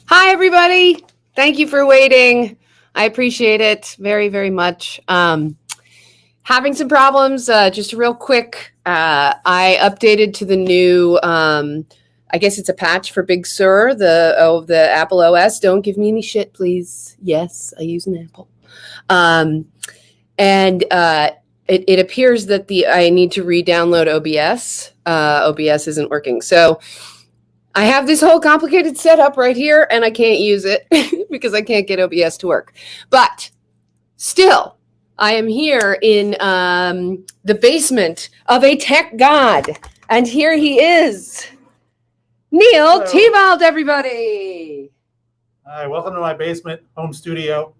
Hi, everybody. Thank you for waiting. I appreciate it very, very much. Having some problems, just real quick. I updated to the new, I guess it's a patch for Big Sur, the Apple OS. Don't give me any shit, please. Yes, I use an Apple. It appears that I need to re-download OBS. OBS isn't working. So I have this whole complicated setup right here, and I can't use it because I can't get OBS to work. But still, I am here in the basement of a tech god, and here he is, Neil Tevault, everybody. Hi, welcome to my basement, home studio,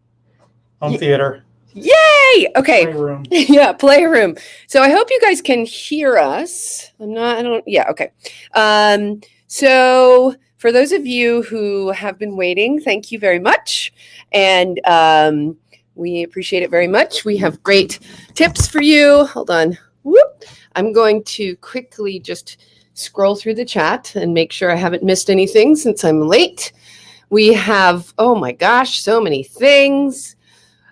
home theater. Yay! Okay. Playroom. Yeah, playroom. So I hope you guys can hear us. Okay. So for those of you who have been waiting, thank you very much. And we appreciate it very much. We have great tips for you. Hold on. Whoop. I'm going to quickly just scroll through the chat and make sure I haven't missed anything since I'm late. We have, oh my gosh, so many things.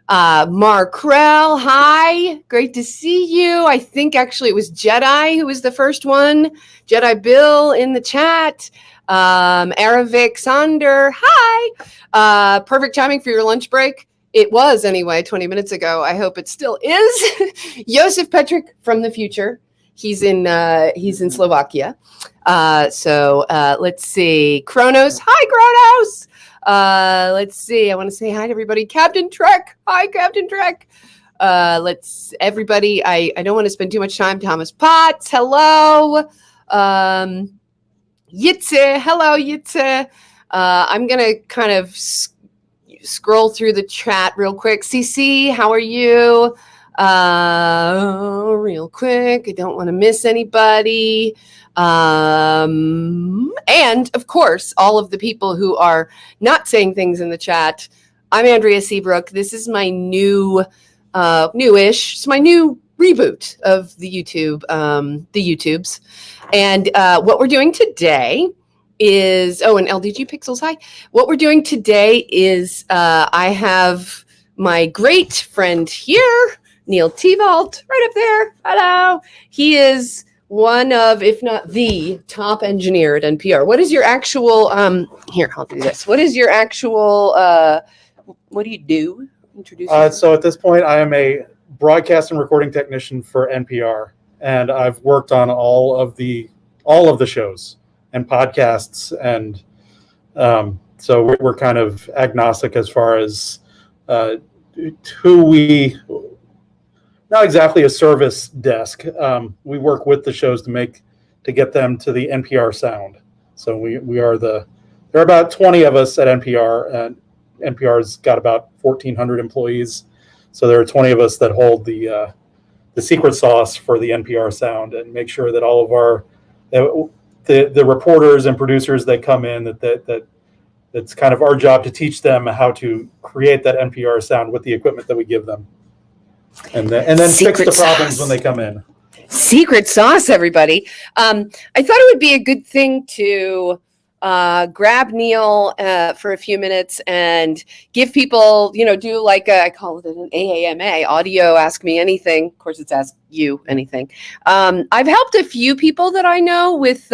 Markrell, hi, great to see you. I think actually it was Jedi who was the first one. Jedi Bill in the chat. Aravik Sander, hi. Perfect timing for your lunch break. It was anyway, 20 minutes ago. I hope it still is. Josef Petrick from the future. He's in Slovakia. So let's see. Kronos, hi Kronos. Let's see. I want to say hi to everybody. Captain Trek. Hi, Captain Trek. Everybody. I don't want to spend too much time. Thomas Potts. Hello. Yitze. Hello, Yitze. I'm going to kind of scroll through the chat real quick. CC, how are you? Real quick. I don't want to miss anybody. And of course, all of the people who are not saying things in the chat. I'm Andrea Seabrook. This is my newish. It's my new reboot of the YouTubes. And what we're doing today is, and LDG Pixels, hi. What we're doing today is I have my great friend here, Neil Tevault, right up there. Hello. He is one of, if not the top engineer at NPR. What is your actual, here, I'll do this. What is your actual, what do you do? Introduce yourself. So at this point, I am a broadcast and recording technician for NPR, and I've worked on all of the shows and podcasts, and so we're kind of agnostic as far as who we. Not exactly a service desk. We work with the shows to get them to the NPR sound. So we are there are about 20 of us at NPR, and NPR's got about 1,400 employees. So there are 20 of us that hold the secret sauce for the NPR sound and make sure that all of the reporters and producers that come in that's kind of our job to teach them how to create that NPR sound with the equipment that we give them. And then fix the problems when they come in. Secret sauce, everybody. I thought it would be a good thing to grab Neil for a few minutes and give people, do like I call it an AAMA, audio Ask Me Anything. Of course, it's Ask You Anything. I've helped a few people that I know with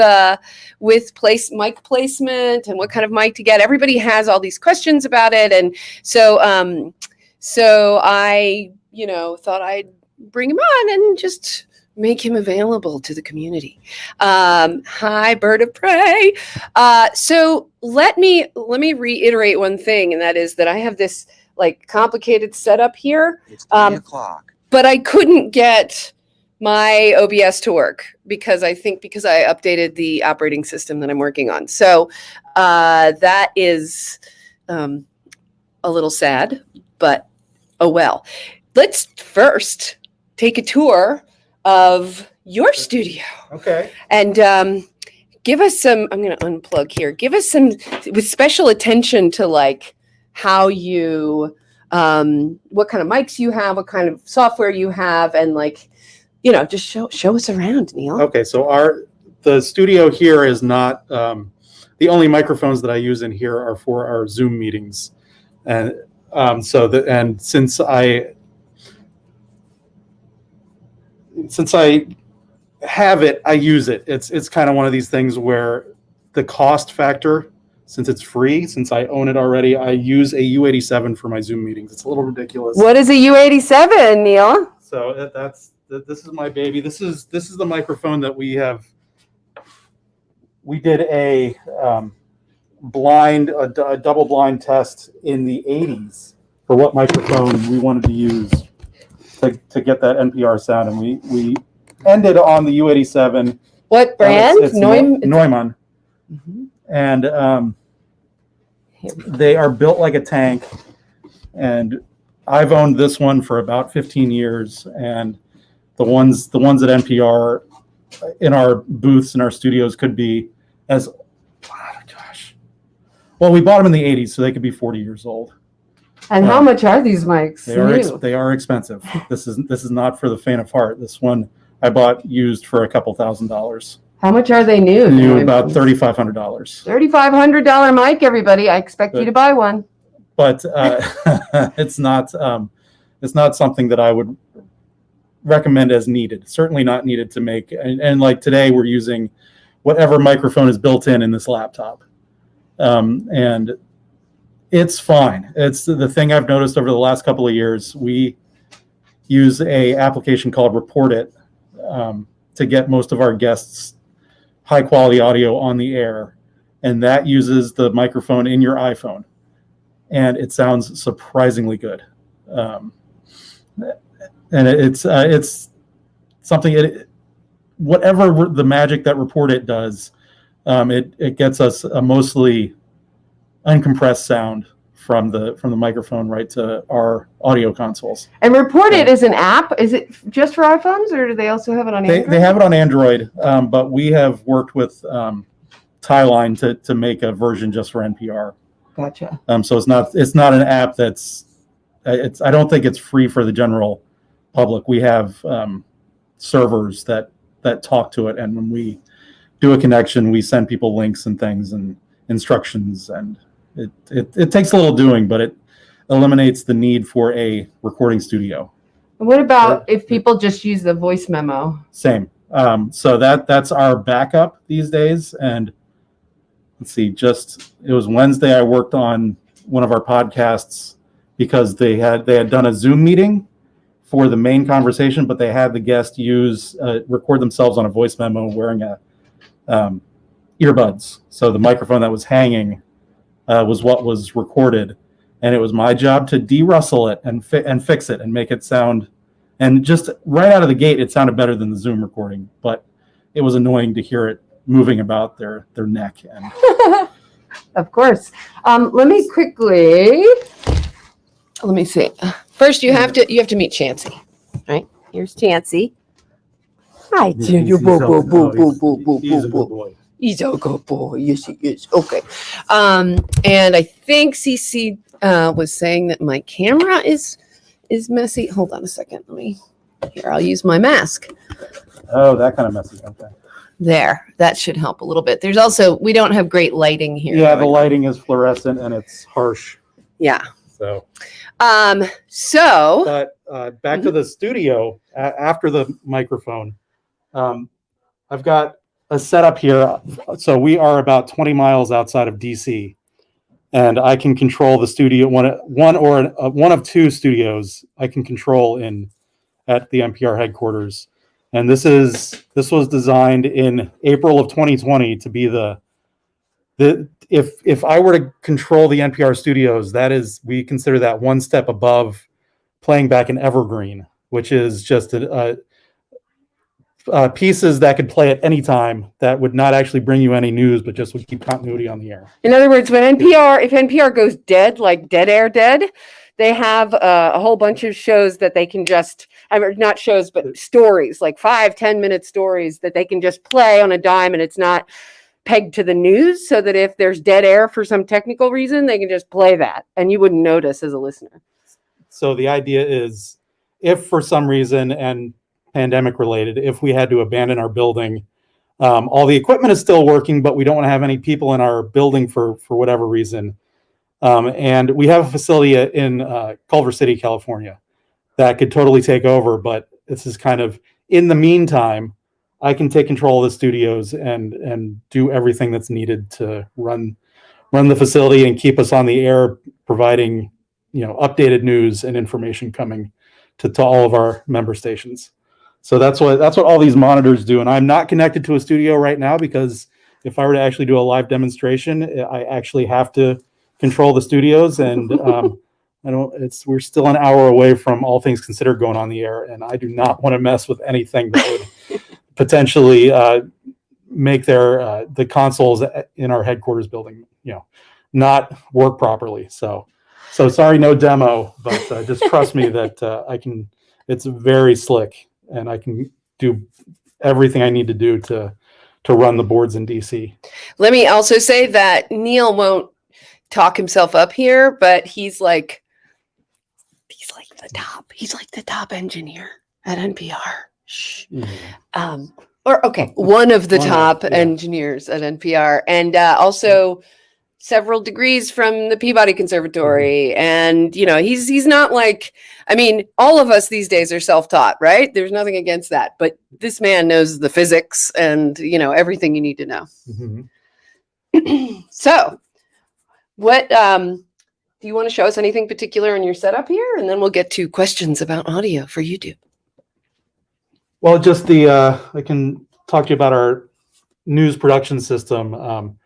mic placement and what kind of mic to get. Everybody has all these questions about it, and so I thought I'd bring him on and just make him available to the community. Hi, Bird of Prey. So let me reiterate one thing, and that is that I have this complicated setup here. It's 3 o'clock. But I couldn't get my OBS to work because I updated the operating system that I'm working on. So that is a little sad, but oh well. Let's first take a tour of your studio. Okay. And give us some, I'm going to unplug here. Give us some, with special attention to how you, what kind of mics you have, what kind of software you have, and just show us around, Neil. Okay. So the studio here is not, the the only microphones that I use in here are for our Zoom meetings. And since I have it, I use it. It's kind of one of these things where the cost factor, since it's free, since I own it already, I use a U87 for my Zoom meetings. It's a little ridiculous. What is a U87, Neil? So this is my baby. This is the microphone that we have. We did a double blind test in the 80s for what microphone we wanted to use to get that NPR sound, and we ended on the U87. What brand? It's Neumann. Mm-hmm. And they are built like a tank, and I've owned this one for about 15 years, and the ones at NPR in our booths in our studios could be as, well, we bought them in the 80s, so they could be 40 years old. And how much are these mics? They are expensive. This is not for the faint of heart. This one I bought used for a couple $1,000s. How much are they new? New, about $3,500. $3,500 mic, everybody. I expect you to buy one. But it's not something that I would recommend as needed. Certainly not needed to make. And like today, we're using whatever microphone is built in this laptop, and it's fine. It's the thing I've noticed over the last couple of years. We use a application called Report It to get most of our guests high quality audio on the air, and that uses the microphone in your iPhone, and it sounds surprisingly good. And it's something. Whatever the magic that Report It does, it gets us a mostly uncompressed sound from the microphone right to our audio consoles. And Report It is an app. Is it just for iPhones, or do they also have it on Android? They have it on Android, but we have worked with Tyline to make a version just for NPR. Gotcha. So it's not an app that's. I don't think it's free for the general public. We have servers that talk to it, and when we do a connection, we send people links and things and instructions, and it takes a little doing, but it eliminates the need for a recording studio. What about if people just use the voice memo? Same. So that's our backup these days. And let's see, it was Wednesday I worked on one of our podcasts because they had done a Zoom meeting for the main conversation, but they had the guest record themselves on a voice memo wearing earbuds. So the microphone that was hanging was what was recorded, and it was my job to de-rustle it and fix it and make it sound. And just right out of the gate, it sounded better than the Zoom recording, but it was annoying to hear it moving about their neck. And of course, let me see. First, you have to meet Chancey, right? Here's Chancey. Hi, Junior. He's a good boy. He's a good boy. Yes, he is. Okay. And I think CC was saying that my camera is messy. Hold on a second. I'll use my mask. Oh, that kind of messy. Okay. There. That should help a little bit. There's also, we don't have great lighting here. Yeah, the lighting is fluorescent and it's harsh. Yeah. So. But back to the studio after the microphone. I've got a setup here. So we are about 20 miles outside of DC, and I can control the studio. One of two studios I can control at the NPR headquarters. And this was designed in April of 2020 to be if I were to control the NPR studios, we consider that one step above playing back an evergreen, which is just pieces that could play at any time that would not actually bring you any news, but just would keep continuity on the air. In other words, if NPR goes dead, like dead air dead, they have a whole bunch of shows that they can just, not shows, but stories, like 5-10 minute stories that they can just play on a dime, and it's not pegged to the news, so that if there's dead air for some technical reason, they can just play that and you wouldn't notice as a listener. So the idea is, if for some reason, and pandemic related, if we had to abandon our building, All the equipment is still working, but we don't want to have any people in our building for whatever reason. And we have a facility in Culver City, California, that could totally take over. But this is kind of, in the meantime, I can take control of the studios and do everything that's needed to run the facility and keep us on the air, providing updated news and information coming to all of our member stations. So that's what all these monitors do. And I'm not connected to a studio right now, because if I were to actually do a live demonstration, I actually have to control the studios. And we're still an hour away from All Things Considered going on the air. And I do not want to mess with anything that would potentially make the consoles in our headquarters building, not work properly. So sorry, no demo, but just trust me that I can. It's very slick, and I can do everything I need to do to run the boards in DC. Let me also say that Neil won't talk himself up here, but he's like the top. He's like the top engineer at NPR. Shh. Mm-hmm. One of the top engineers at NPR, and also several degrees from the Peabody Conservatory. And, he's not like, all of us these days are self-taught, right? There's nothing against that. But this man knows the physics and, everything you need to know. Mm-hmm. So what, do you want to show us anything particular in your setup here? And then we'll get to questions about audio for YouTube. Well, just I can talk to you about our news production system.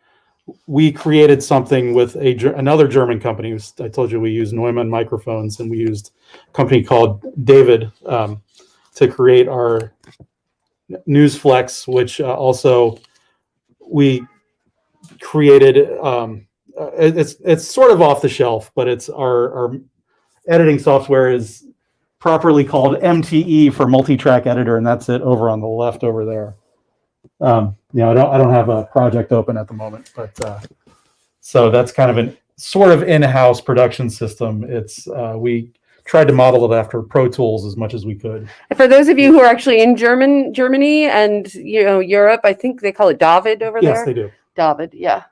We created something with another German company. I told you we use Neumann microphones, and we used a company called David to create our NewsFlex, which also we created. It's sort of off the shelf, but it's our editing software is properly called MTE for multi-track editor, and that's it over on the left over there. I don't have a project open at the moment, but so that's kind of sort of in-house production system. It's we tried to model it after Pro Tools as much as we could. For those of you who are actually in Germany and Europe, I think they call it David over there. Yes, they do. David, yeah.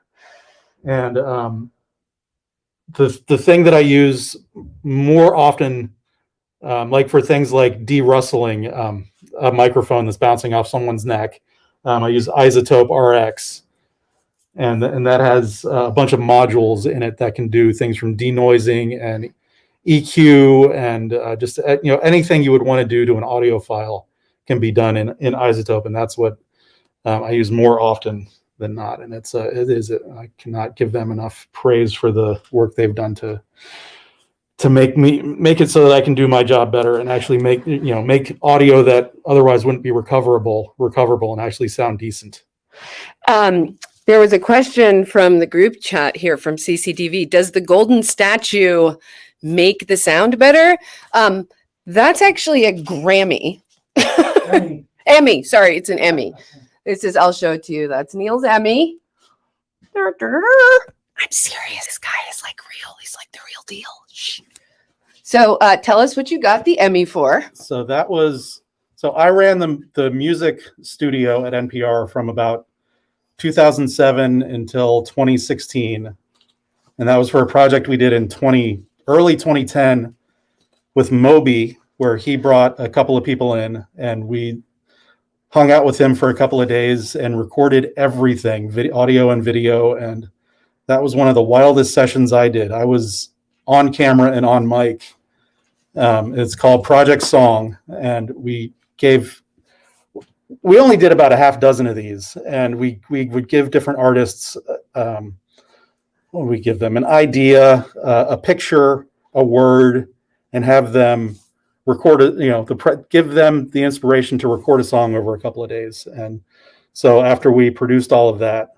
And the thing that I use more often, like for things like de-rustling a microphone that's bouncing off someone's neck, I use Izotope Rx, and that has a bunch of modules in it that can do things from denoising and EQ and just anything you would want to do to an audio file can be done in Izotope, and that's what I use more often than not. And I cannot give them enough praise for the work they've done to make it so that I can do my job better and actually make audio that otherwise wouldn't be recoverable and actually sound decent. There was a question from the group chat here from CCTV. Does the golden statue make the sound better? That's actually a Grammy. Emmy. Sorry, it's an Emmy. I'll show it to you. That's Neil's Emmy. I'm serious. This guy is like real. He's like the real deal. Shh. So tell us what you got the Emmy for. So I ran the music studio at NPR from about 2007 until 2016. And that was for a project we did in early 2010 with Moby, where he brought a couple of people in and we hung out with him for a couple of days and recorded everything, audio and video. And that was one of the wildest sessions I did. I was on camera and on mic. It's called Project Song. And we only did about a half dozen of these. And we would give different artists, what would we give them? An idea, a picture, a word, and have them record it, give them the inspiration to record a song over a couple of days. And so after we produced all of that,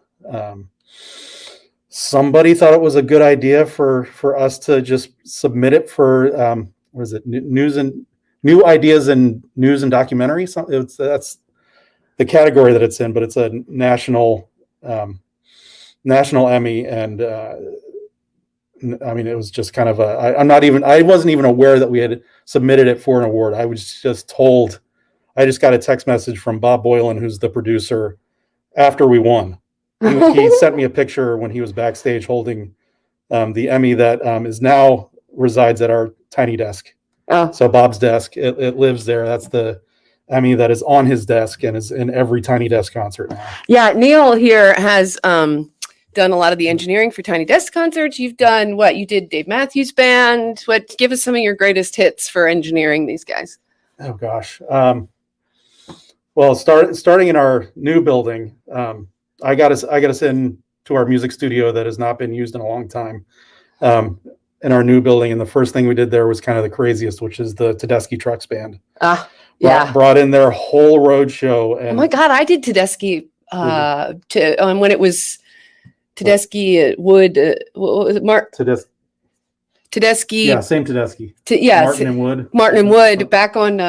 somebody thought it was a good idea for us to just submit it for new ideas in news and documentary. That's the category that it's in, but it's a national Emmy. And it was just kind of I wasn't even aware that we had submitted it for an award. I was just told, I just got a text message from Bob Boylan, who's the producer, after we won. He sent me a picture when he was backstage holding the Emmy that is now resides at our tiny desk. Oh. So Bob's desk, it lives there. That's the Emmy that is on his desk and is in every Tiny Desk concert now. Yeah, Neil here has done a lot of the engineering for Tiny Desk concerts. You've done what? You did Dave Matthews Band. What? Give us some of your greatest hits for engineering these guys. Oh gosh. Well, starting in our new building, I got us in to our music studio that has not been used in a long time. In our new building, and the first thing we did there was kind of the craziest, which is the Tedeschi Trucks Band. Yeah. Brought in their whole road show. And oh my God, I did Tedeschi when it was Tedeschi Wood. What was it? Tedeschi. Yeah, same Tedeschi. Martin and Wood. Martin and Wood back on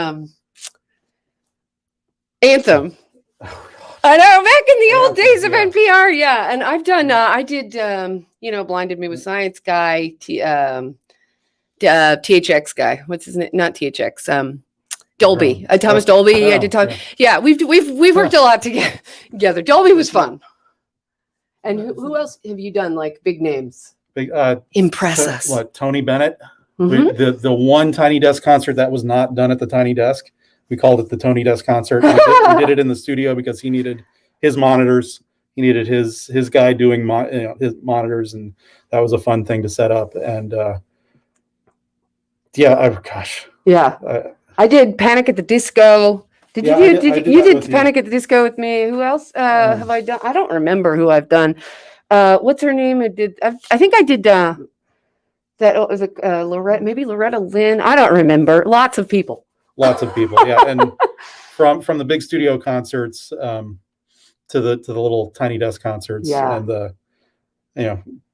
Anthem. I know, back in the old days of NPR, yeah. And I've done, I did, Blinded Me with Science guy, THX guy. What's his name? Not THX. Dolby. Thomas Dolby. I did talk. Yeah, we've worked a lot together. Dolby was fun. And who else have you done? Like big names. Impress us. What? Tony Bennett. Mm-hmm. The one Tiny Desk concert that was not done at the Tiny Desk. We called it the Tony Desk concert. We did it in the studio because he needed his monitors. He needed his guy doing his monitors, and that was a fun thing to set up. And I did Panic at the Disco. You did Panic at the Disco with me? Who else have I done? I don't remember who I've done. What's her name? I think I did that. Was Loretta Lynn. I don't remember. Lots of people, yeah. And from the big studio concerts to the little Tiny Desk concerts, and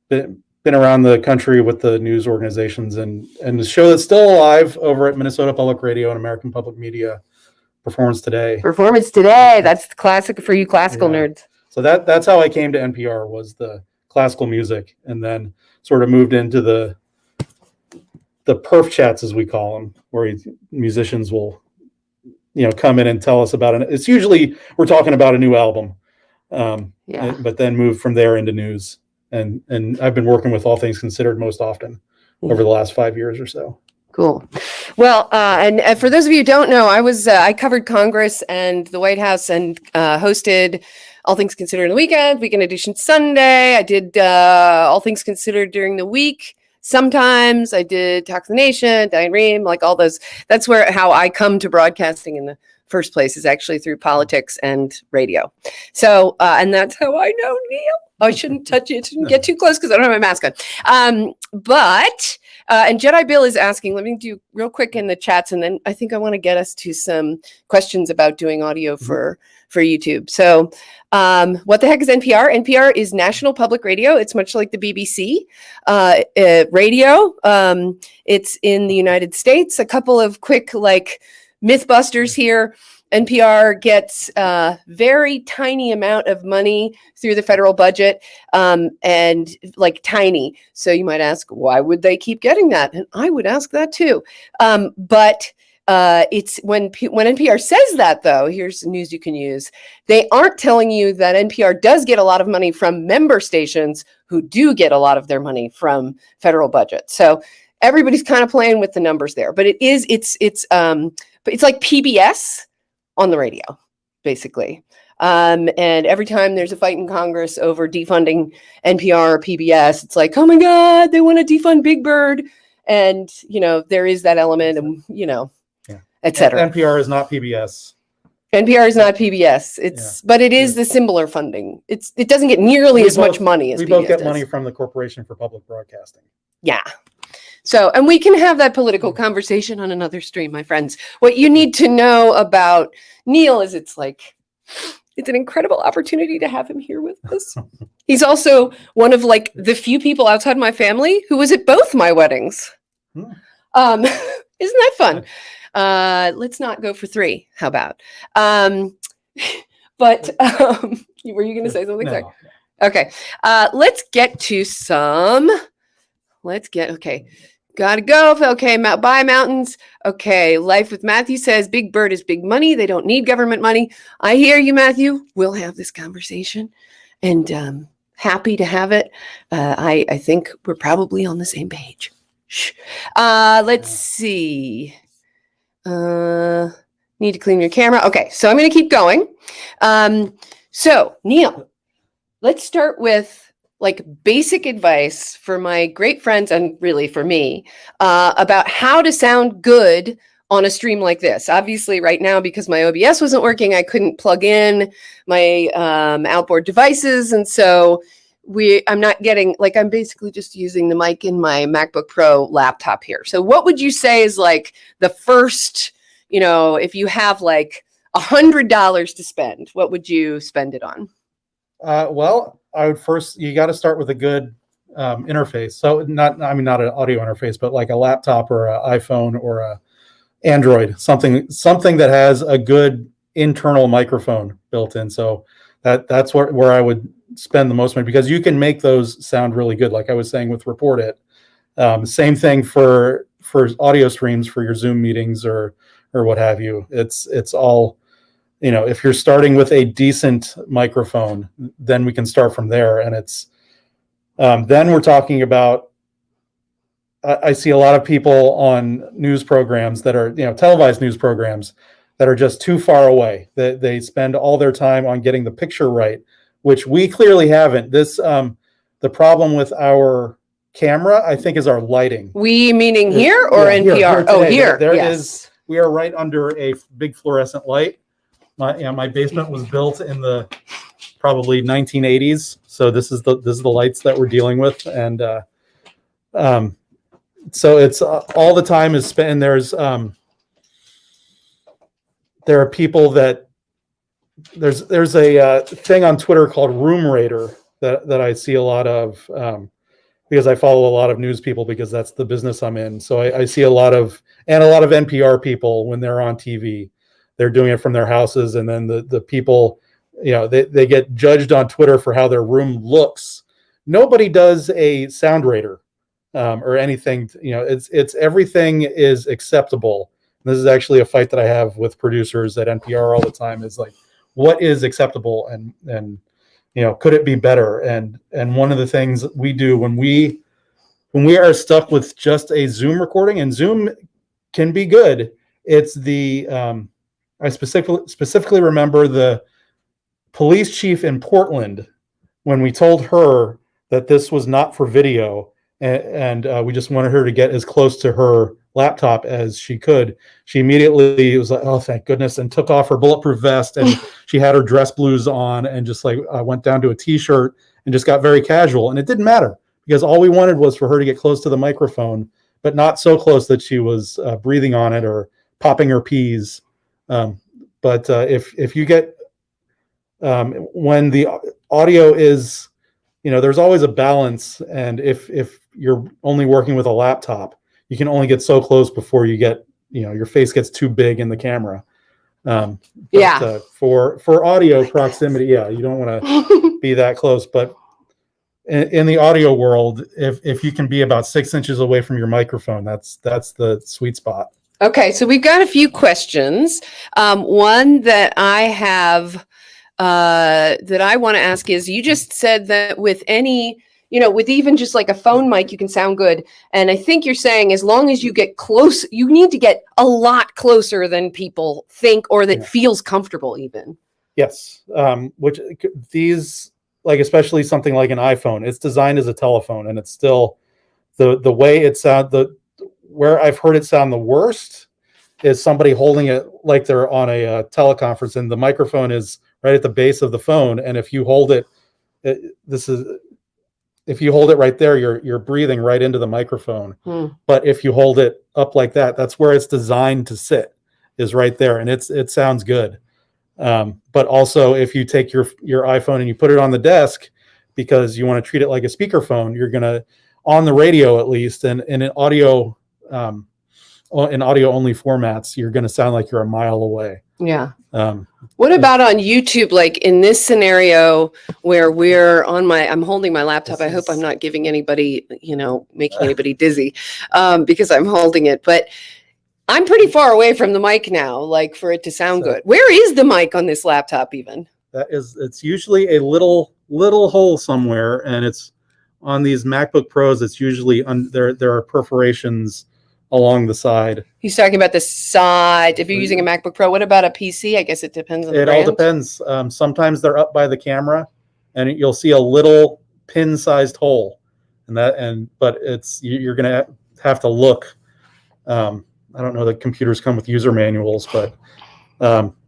been around the country with the news organizations, and the show that's still alive over at Minnesota Public Radio and American Public Media, Performance Today. That's the classic for you classical nerds. So that's how I came to NPR, was the classical music, and then sort of moved into the perf chats, as we call them, where musicians will come in and tell us about it. It's usually we're talking about a new album, but then move from there into news. And I've been working with All Things Considered most often over the last 5 years or so. Cool. Well, and for those of you who don't know, I covered Congress and the White House and hosted All Things Considered on the weekend edition Sunday. I did All Things Considered during the week. Sometimes I did Talk to the Nation, Diane Rehm, like all those. That's how I come to broadcasting in the first place, is actually through politics and radio. So, and that's how I know Neil. I shouldn't touch it. Shouldn't get too close because I don't have my mask on. And Jedi Bill is asking, let me do real quick in the chats, and then I think I want to get us to some questions about doing audio for YouTube. So what the heck is NPR? NPR is National Public Radio. It's much like the BBC radio. It's in the United States. A couple of quick Mythbusters here. NPR gets a very tiny amount of money through the federal budget, and tiny. So you might ask, why would they keep getting that? And I would ask that too. But it's when NPR says that, though, here's news you can use. They aren't telling you that NPR does get a lot of money from member stations who do get a lot of their money from federal budget. So everybody's kind of playing with the numbers there, but it's like PBS on the radio, basically. And every time there's a fight in Congress over defunding NPR or PBS, it's like, oh my God, they want to defund Big Bird. And, there is that element, and, et cetera. NPR is not PBS. NPR is not PBS. But it is the similar funding. It doesn't get nearly as much money as PBS We both get does. money from the Corporation for Public Broadcasting. Yeah. So, and we can have that political conversation on another stream, my friends. What you need to know about Neil is it's an incredible opportunity to have him here with us. He's also one of the few people outside my family who was at both my weddings. Isn't that fun? Let's not go for 3. How about? Were you going to say something? No. Sorry. Okay. Let's get to some. Okay. Gotta go. Okay, buy mountains. Okay, Life with Matthew says Big Bird is big money. They don't need government money. I hear you, Matthew. We'll have this conversation, and happy to have it. I think we're probably on the same page. Shh. Let's see. Need to clean your camera. Okay, so I'm going to keep going. So Neil, let's start with like basic advice for my great friends and really for me about how to sound good on a stream like this. Obviously right now, because my OBS wasn't working, I couldn't plug in my outboard devices. And so I'm not getting, like, I'm basically just using the mic in my MacBook Pro laptop here. So what would you say is like the first, if you have like $100 to spend, what would you spend it on? Well, I would first, you got to start with a good interface. So not an audio interface, but like a laptop or an iPhone or a Android, something that has a good internal microphone built in. So that's where I would spend the most money, because you can make those sound really good. Like I was saying with Report It, same thing for audio streams for your Zoom meetings or what have you. It's all, if you're starting with a decent microphone, then we can start from there. And it's, then we're talking about, I see a lot of people on news programs that are, televised news programs that are just too far away. They spend all their time on getting the picture right, which we clearly haven't. This, the problem with our camera, I think, is our lighting. We meaning here or NPR? Here. There yes. is, we are right under a big fluorescent light. My basement was built in the probably 1980s, so this is the lights that we're dealing with, and so it's all the time is spent. And there are people that there's a thing on Twitter called Room Raider that I see a lot of because I follow a lot of news people, because that's the business I'm in. So I see a lot of NPR people when they're on TV. They're doing it from their houses, and then the people, they get judged on Twitter for how their room looks. Nobody does a sound rater or anything. It's everything is acceptable. This is actually a fight that I have with producers at NPR all the time. Is like, what is acceptable, and could it be better? And one of the things we do when we are stuck with just a Zoom recording, and Zoom can be good. It's the I specifically remember the police chief in Portland when we told her that this was not for video, and we just wanted her to get as close to her laptop as she could. She immediately was like, "Oh, thank goodness," and took off her bulletproof vest, and she had her dress blues on, and just like went down to a t-shirt and just got very casual. And it didn't matter, because all we wanted was for her to get close to the microphone, but not so close that she was breathing on it or popping her peas. But if you get when the audio is, there's always a balance, and if you're only working with a laptop, you can only get so close before you get, your face gets too big in the camera. For audio proximity, you don't want to be that close. But in the audio world, if you can be about 6 inches away from your microphone, that's the sweet spot. Okay, so we've got a few questions. One that I have that I want to ask is, you just said that with any, with even just like a phone mic, you can sound good. And I think you're saying as long as you get close, you need to get a lot closer than people think, or that feels comfortable even. Yes, which these, like especially something like an iPhone, it's designed as a telephone, and it's still the way it sounds. Where I've heard it sound the worst is somebody holding it like they're on a teleconference, and the microphone is right at the base of the phone. And if you hold it, if you hold it right there, you're breathing right into the microphone. But if you hold it up like that, that's where it's designed to sit, is right there, and it sounds good. But also, if you take your iPhone and you put it on the desk because you want to treat it like a speakerphone, you're gonna, on the radio at least, and in audio only formats, you're going to sound like you're a mile away. What about on YouTube? Like in this scenario where I'm holding my laptop. I hope I'm not giving anybody, making anybody dizzy, because I'm holding it, but I'm pretty far away from the mic now, like for it to sound good. Where is the mic on this laptop even? It's usually a little hole somewhere, and it's on these MacBook Pros. It's usually there are perforations along the side. He's talking about the side. If you're using a MacBook Pro, what about a PC? I guess it depends on the brand. All depends. Sometimes they're up by the camera, and you'll see a little pin-sized hole, but you're gonna have to look. I don't know that computers come with user manuals, but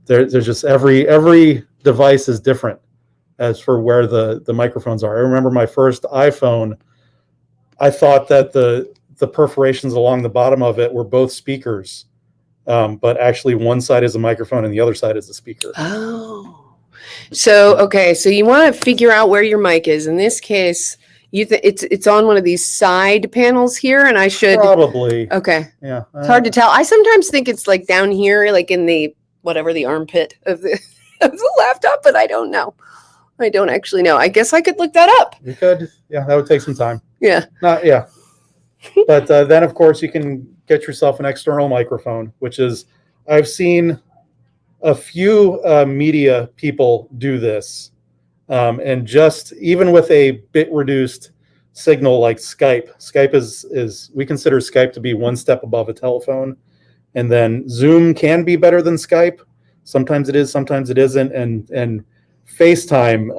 there's just every device is different as for where the microphones are. I remember my first iPhone. I thought that the perforations along the bottom of it were both speakers, but actually one side is a microphone and the other side is a speaker. Oh, so okay, so you want to figure out where your mic is. In this case, it's on one of these side panels here, and I should probably. Okay. Yeah. It's hard to tell. I sometimes think it's like down here, like in the armpit of the laptop, but I don't know. I don't actually know. I guess I could look that up. You could. Yeah, that would take some time. Yeah. Yeah. But then, of course, you can get yourself an external microphone, which is, I've seen a few media people do this. And just even with a bit reduced signal like Skype is we consider Skype to be one step above a telephone. And then Zoom can be better than Skype. Sometimes it is, sometimes it isn't. And FaceTime,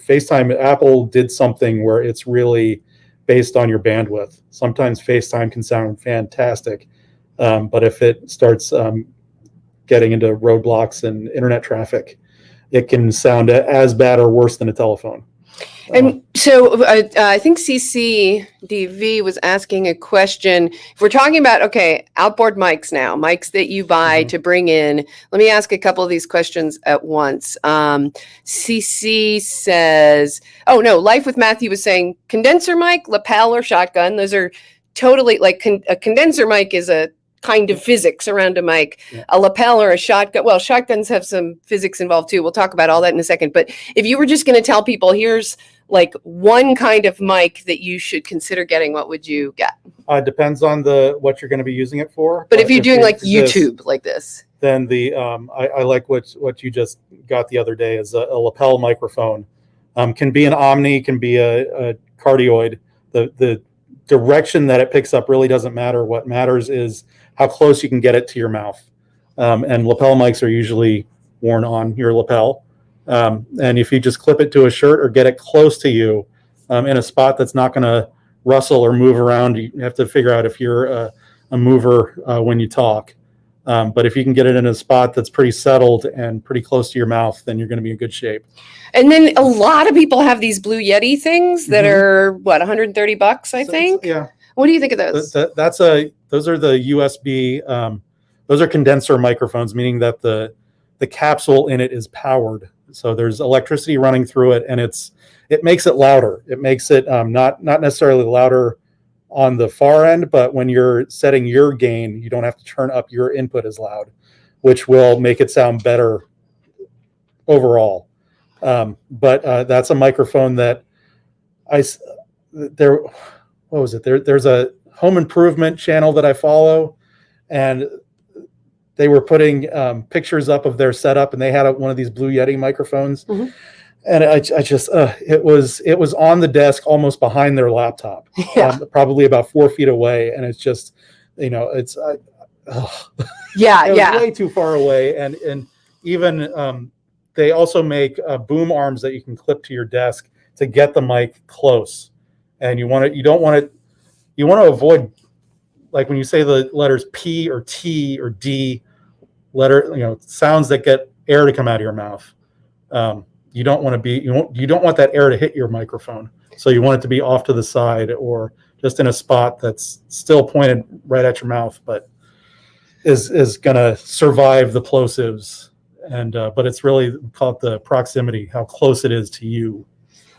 FaceTime, Apple did something where it's really based on your bandwidth. Sometimes FaceTime can sound fantastic, but if it starts getting into roadblocks and internet traffic, it can sound as bad or worse than a telephone. And so I think CCDV was asking a question. If we're talking about, outboard mics now, mics that you buy to bring in, let me ask a couple of these questions at once. CC says, Life with Matthew was saying condenser mic, lapel, or shotgun. Those are totally like a condenser mic is a kind of physics around a mic. Yeah. A lapel or a shotgun. Well, shotguns have some physics involved too. We'll talk about all that in a second. But if you were just going to tell people, here's like one kind of mic that you should consider getting, what would you get? It depends on what you're going to be using it for. But if you're doing like YouTube like this, then I like what you just got the other day is a lapel microphone. Can be an Omni, can be a cardioid. The direction that it picks up really doesn't matter. What matters is how close you can get it to your mouth. And lapel mics are usually worn on your lapel. And if you just clip it to a shirt or get it close to you in a spot that's not going to rustle or move around, you have to figure out if you're a mover when you talk. But if you can get it in a spot that's pretty settled and pretty close to your mouth, then you're going to be in good shape. And then a lot of people have these Blue Yeti things that are $130, I think. Yeah. What do you think of those? Those are the USB. Those are condenser microphones, meaning that the capsule in it is powered. So there's electricity running through it, and it makes it louder. It makes it not necessarily louder on the far end, but when you're setting your gain, you don't have to turn up your input as loud, which will make it sound better overall. But that's a microphone that what was it? There's a home improvement channel that I follow, and they were putting pictures up of their setup, and they had one of these Blue Yeti microphones. Mm-hmm. And I just, it was on the desk almost behind their laptop, probably about 4 feet away. And it's just, it's way too far away. And even they also make boom arms that you can clip to your desk to get the mic close. And you want to avoid, like when you say the letters P or T or D, sounds that get air to come out of your mouth. You don't want that air to hit your microphone. So you want it to be off to the side or just in a spot that's still pointed right at your mouth, but is going to survive the plosives. And but it's really called the proximity, how close it is to you.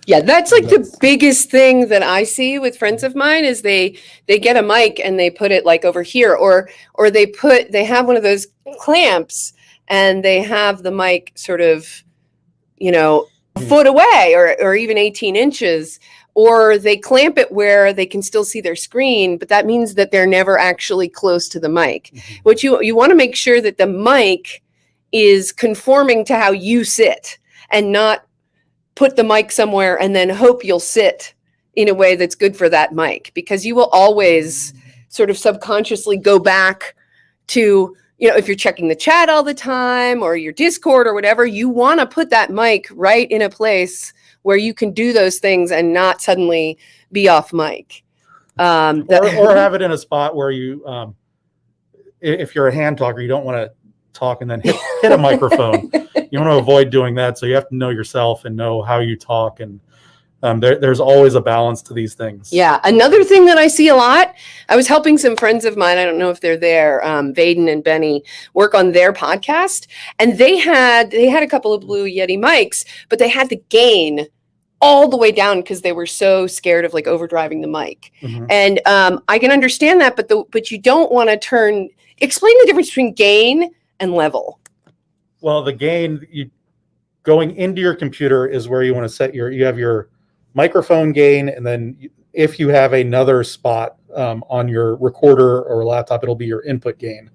Yeah, that's like the biggest thing that I see with friends of mine is they get a mic and they put it like over here, or they have one of those clamps and they have the mic sort of, a foot away or even 18 inches, or they clamp it where they can still see their screen, but that means that they're never actually close to the mic. What you want to make sure that the mic is conforming to how you sit, and not put the mic somewhere and then hope you'll sit in a way that's good for that mic, because you will always sort of subconsciously go back to, if you're checking the chat all the time or your Discord or whatever, you want to put that mic right in a place where you can do those things and not suddenly be off mic. Or have it in a spot where you, if you're a hand talker, you don't want to talk and then hit a microphone. You want to avoid doing that. So you have to know yourself and know how you talk. And there's always a balance to these things. Yeah. Another thing that I see a lot, I was helping some friends of mine, I don't know if they're there, Vaden and Benny, work on their podcast. And they had a couple of Blue Yeti mics, but they had the gain all the way down because they were so scared of like overdriving the mic. And I can understand that, but you don't want to explain the difference between gain and level. Well, the gain, going into your computer is where you want to set you have your microphone gain, and then if you have another spot on your recorder or laptop, it'll be your input gain.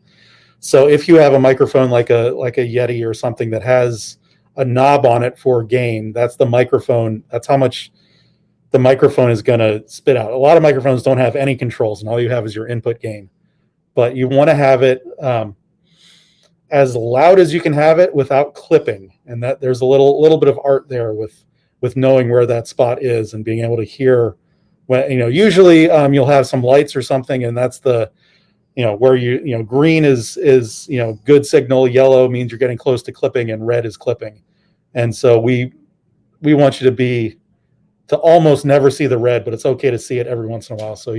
So if you have a microphone like a Yeti or something that has a knob on it for gain, that's the microphone. That's how much the microphone is going to spit out. A lot of microphones don't have any controls, and all you have is your input gain. But you want to have it as loud as you can have it without clipping, and that there's a little bit of art there with knowing where that spot is and being able to hear when, usually you'll have some lights or something, and that's the, where green is good signal, yellow means you're getting close to clipping, and red is clipping. And so we want you to almost never see the red, but it's okay to see it every once in a while. So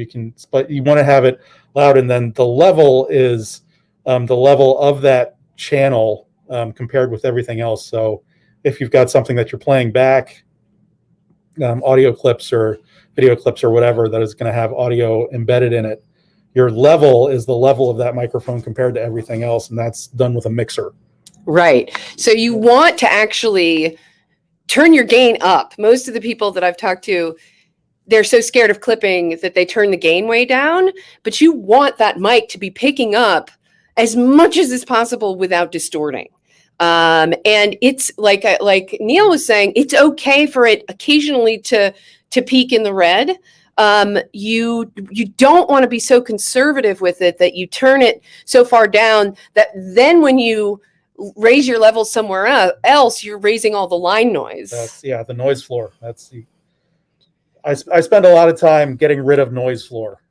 but you want to have it loud. And then the level is the level of that channel compared with everything else. So if you've got something that you're playing back, audio clips or video clips or whatever that is going to have audio embedded in it, your level is the level of that microphone compared to everything else, and that's done with a mixer. Right. So you want to actually turn your gain up. Most of the people that I've talked to, they're so scared of clipping that they turn the gain way down, but you want that mic to be picking up as much as is possible without distorting. And it's like Neil was saying, it's okay for it occasionally to peak in the red. You don't want to be so conservative with it that you turn it so far down that then when you raise your level somewhere else, you're raising all the line noise. The noise floor. I spend a lot of time getting rid of noise floor.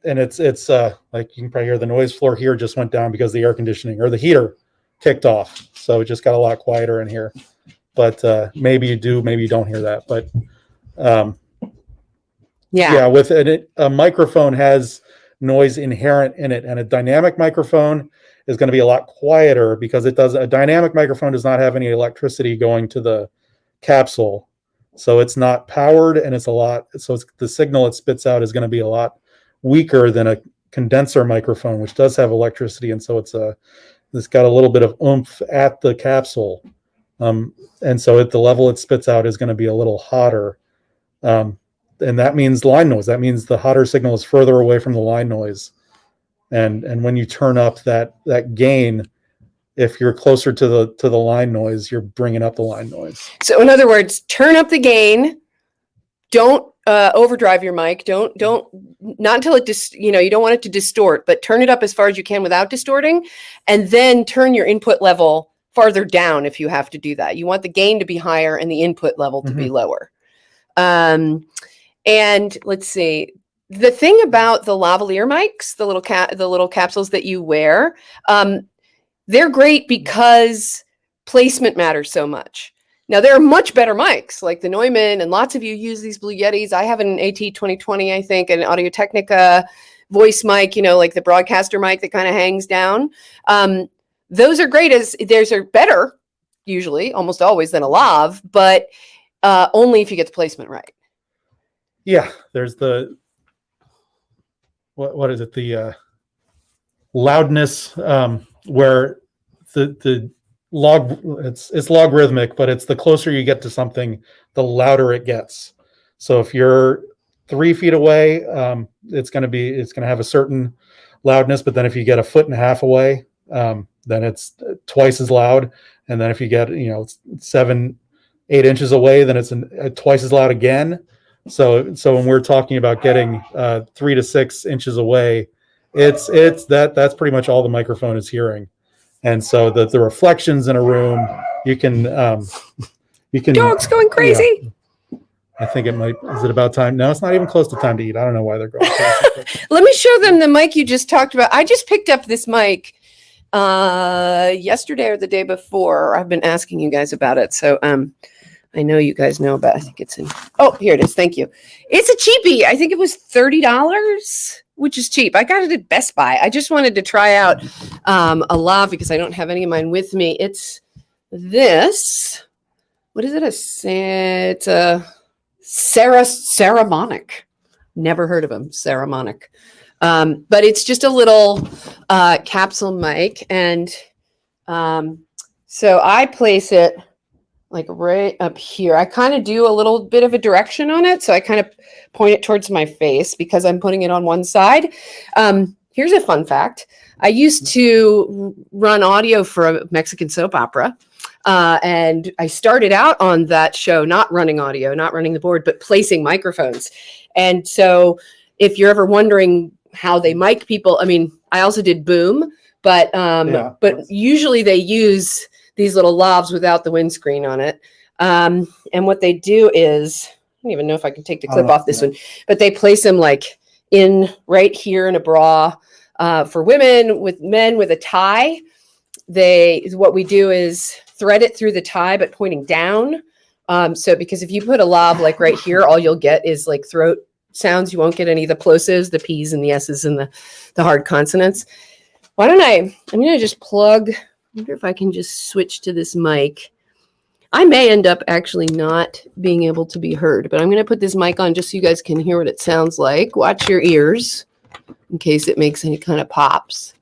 And it's like you can probably hear the noise floor here just went down because the air conditioning or the heater kicked off. So it just got a lot quieter in here. But maybe you do, maybe you don't hear that. But with a microphone has noise inherent in it, and a dynamic microphone is going to be a lot quieter because a dynamic microphone does not have any electricity going to the capsule. So it's not powered, and the signal it spits out is going to be a lot weaker than a condenser microphone, which does have electricity, and so it's got a little bit of oomph at the capsule, and so the level it spits out is going to be a little hotter, and that means line noise. That means the hotter signal is further away from the line noise, and when you turn up that gain, if you're closer to the line noise, you're bringing up the line noise. So in other words, turn up the gain. Don't overdrive your mic. Don't not until it you don't want it to distort, but turn it up as far as you can without distorting, and then turn your input level farther down if you have to do that. You want the gain to be higher and the input level to be lower. And let's see. The thing about the lavalier mics, the little capsules that you wear, they're great because placement matters so much. Now, there are much better mics like the Neumann, and lots of you use these Blue Yetis. I have an AT 2020, I think, an Audio-Technica voice mic, like the broadcaster mic that kind of hangs down. Those are great. Those are better, usually, almost always, than a lav, but only if you get the placement right. Yeah, there's what is it? The loudness where the log it's logarithmic, but it's the closer you get to something, the louder it gets. So if you're 3 feet away, it's going to have a certain loudness, but then if you get 1.5 feet away, then it's twice as loud. And then if you get 7-8 inches away, then it's twice as loud again. So when we're talking about getting 3 to 6 inches away, that's pretty much all the microphone is hearing. And so the reflections in a room, you can Dog's going crazy. Yeah, I think is it about time? No, it's not even close to time to eat. I don't know why they're going crazy. Let me show them the mic you just talked about. I just picked up this mic yesterday or the day before. I've been asking you guys about it. So I know you guys know about it. I think it's in. Oh, here it is. Thank you. It's a cheapie. I think it was $30, which is cheap. I got it at Best Buy. I just wanted to try out a lav because I don't have any of mine with me. It's this. What is it? It's a Ceramonic. Never heard of them. Ceramonic. But it's just a little capsule mic. And so I place it like right up here. I kind of do a little bit of a direction on it. So I kind of point it towards my face because I'm putting it on one side. Here's a fun fact. I used to run audio for a Mexican soap opera. And I started out on that show, not running audio, not running the board, but placing microphones. And so if you're ever wondering how they mic people, I mean, I also did boom, but usually they use these little lavs without the windscreen on it. And what they do is, I don't even know if I can take the clip off this one, but they place them like in right here in a bra for women. With men with a tie, what we do is thread it through the tie, but pointing down. So because if you put a lav like right here, all you'll get is like throat sounds. You won't get any of the plosives, the P's and the S's and the hard consonants. Why don't I'm going to just plug, I wonder if I can just switch to this mic. I may end up actually not being able to be heard, but I'm going to put this mic on just so you guys can hear what it sounds like. Watch your ears in case it makes any kind of pops.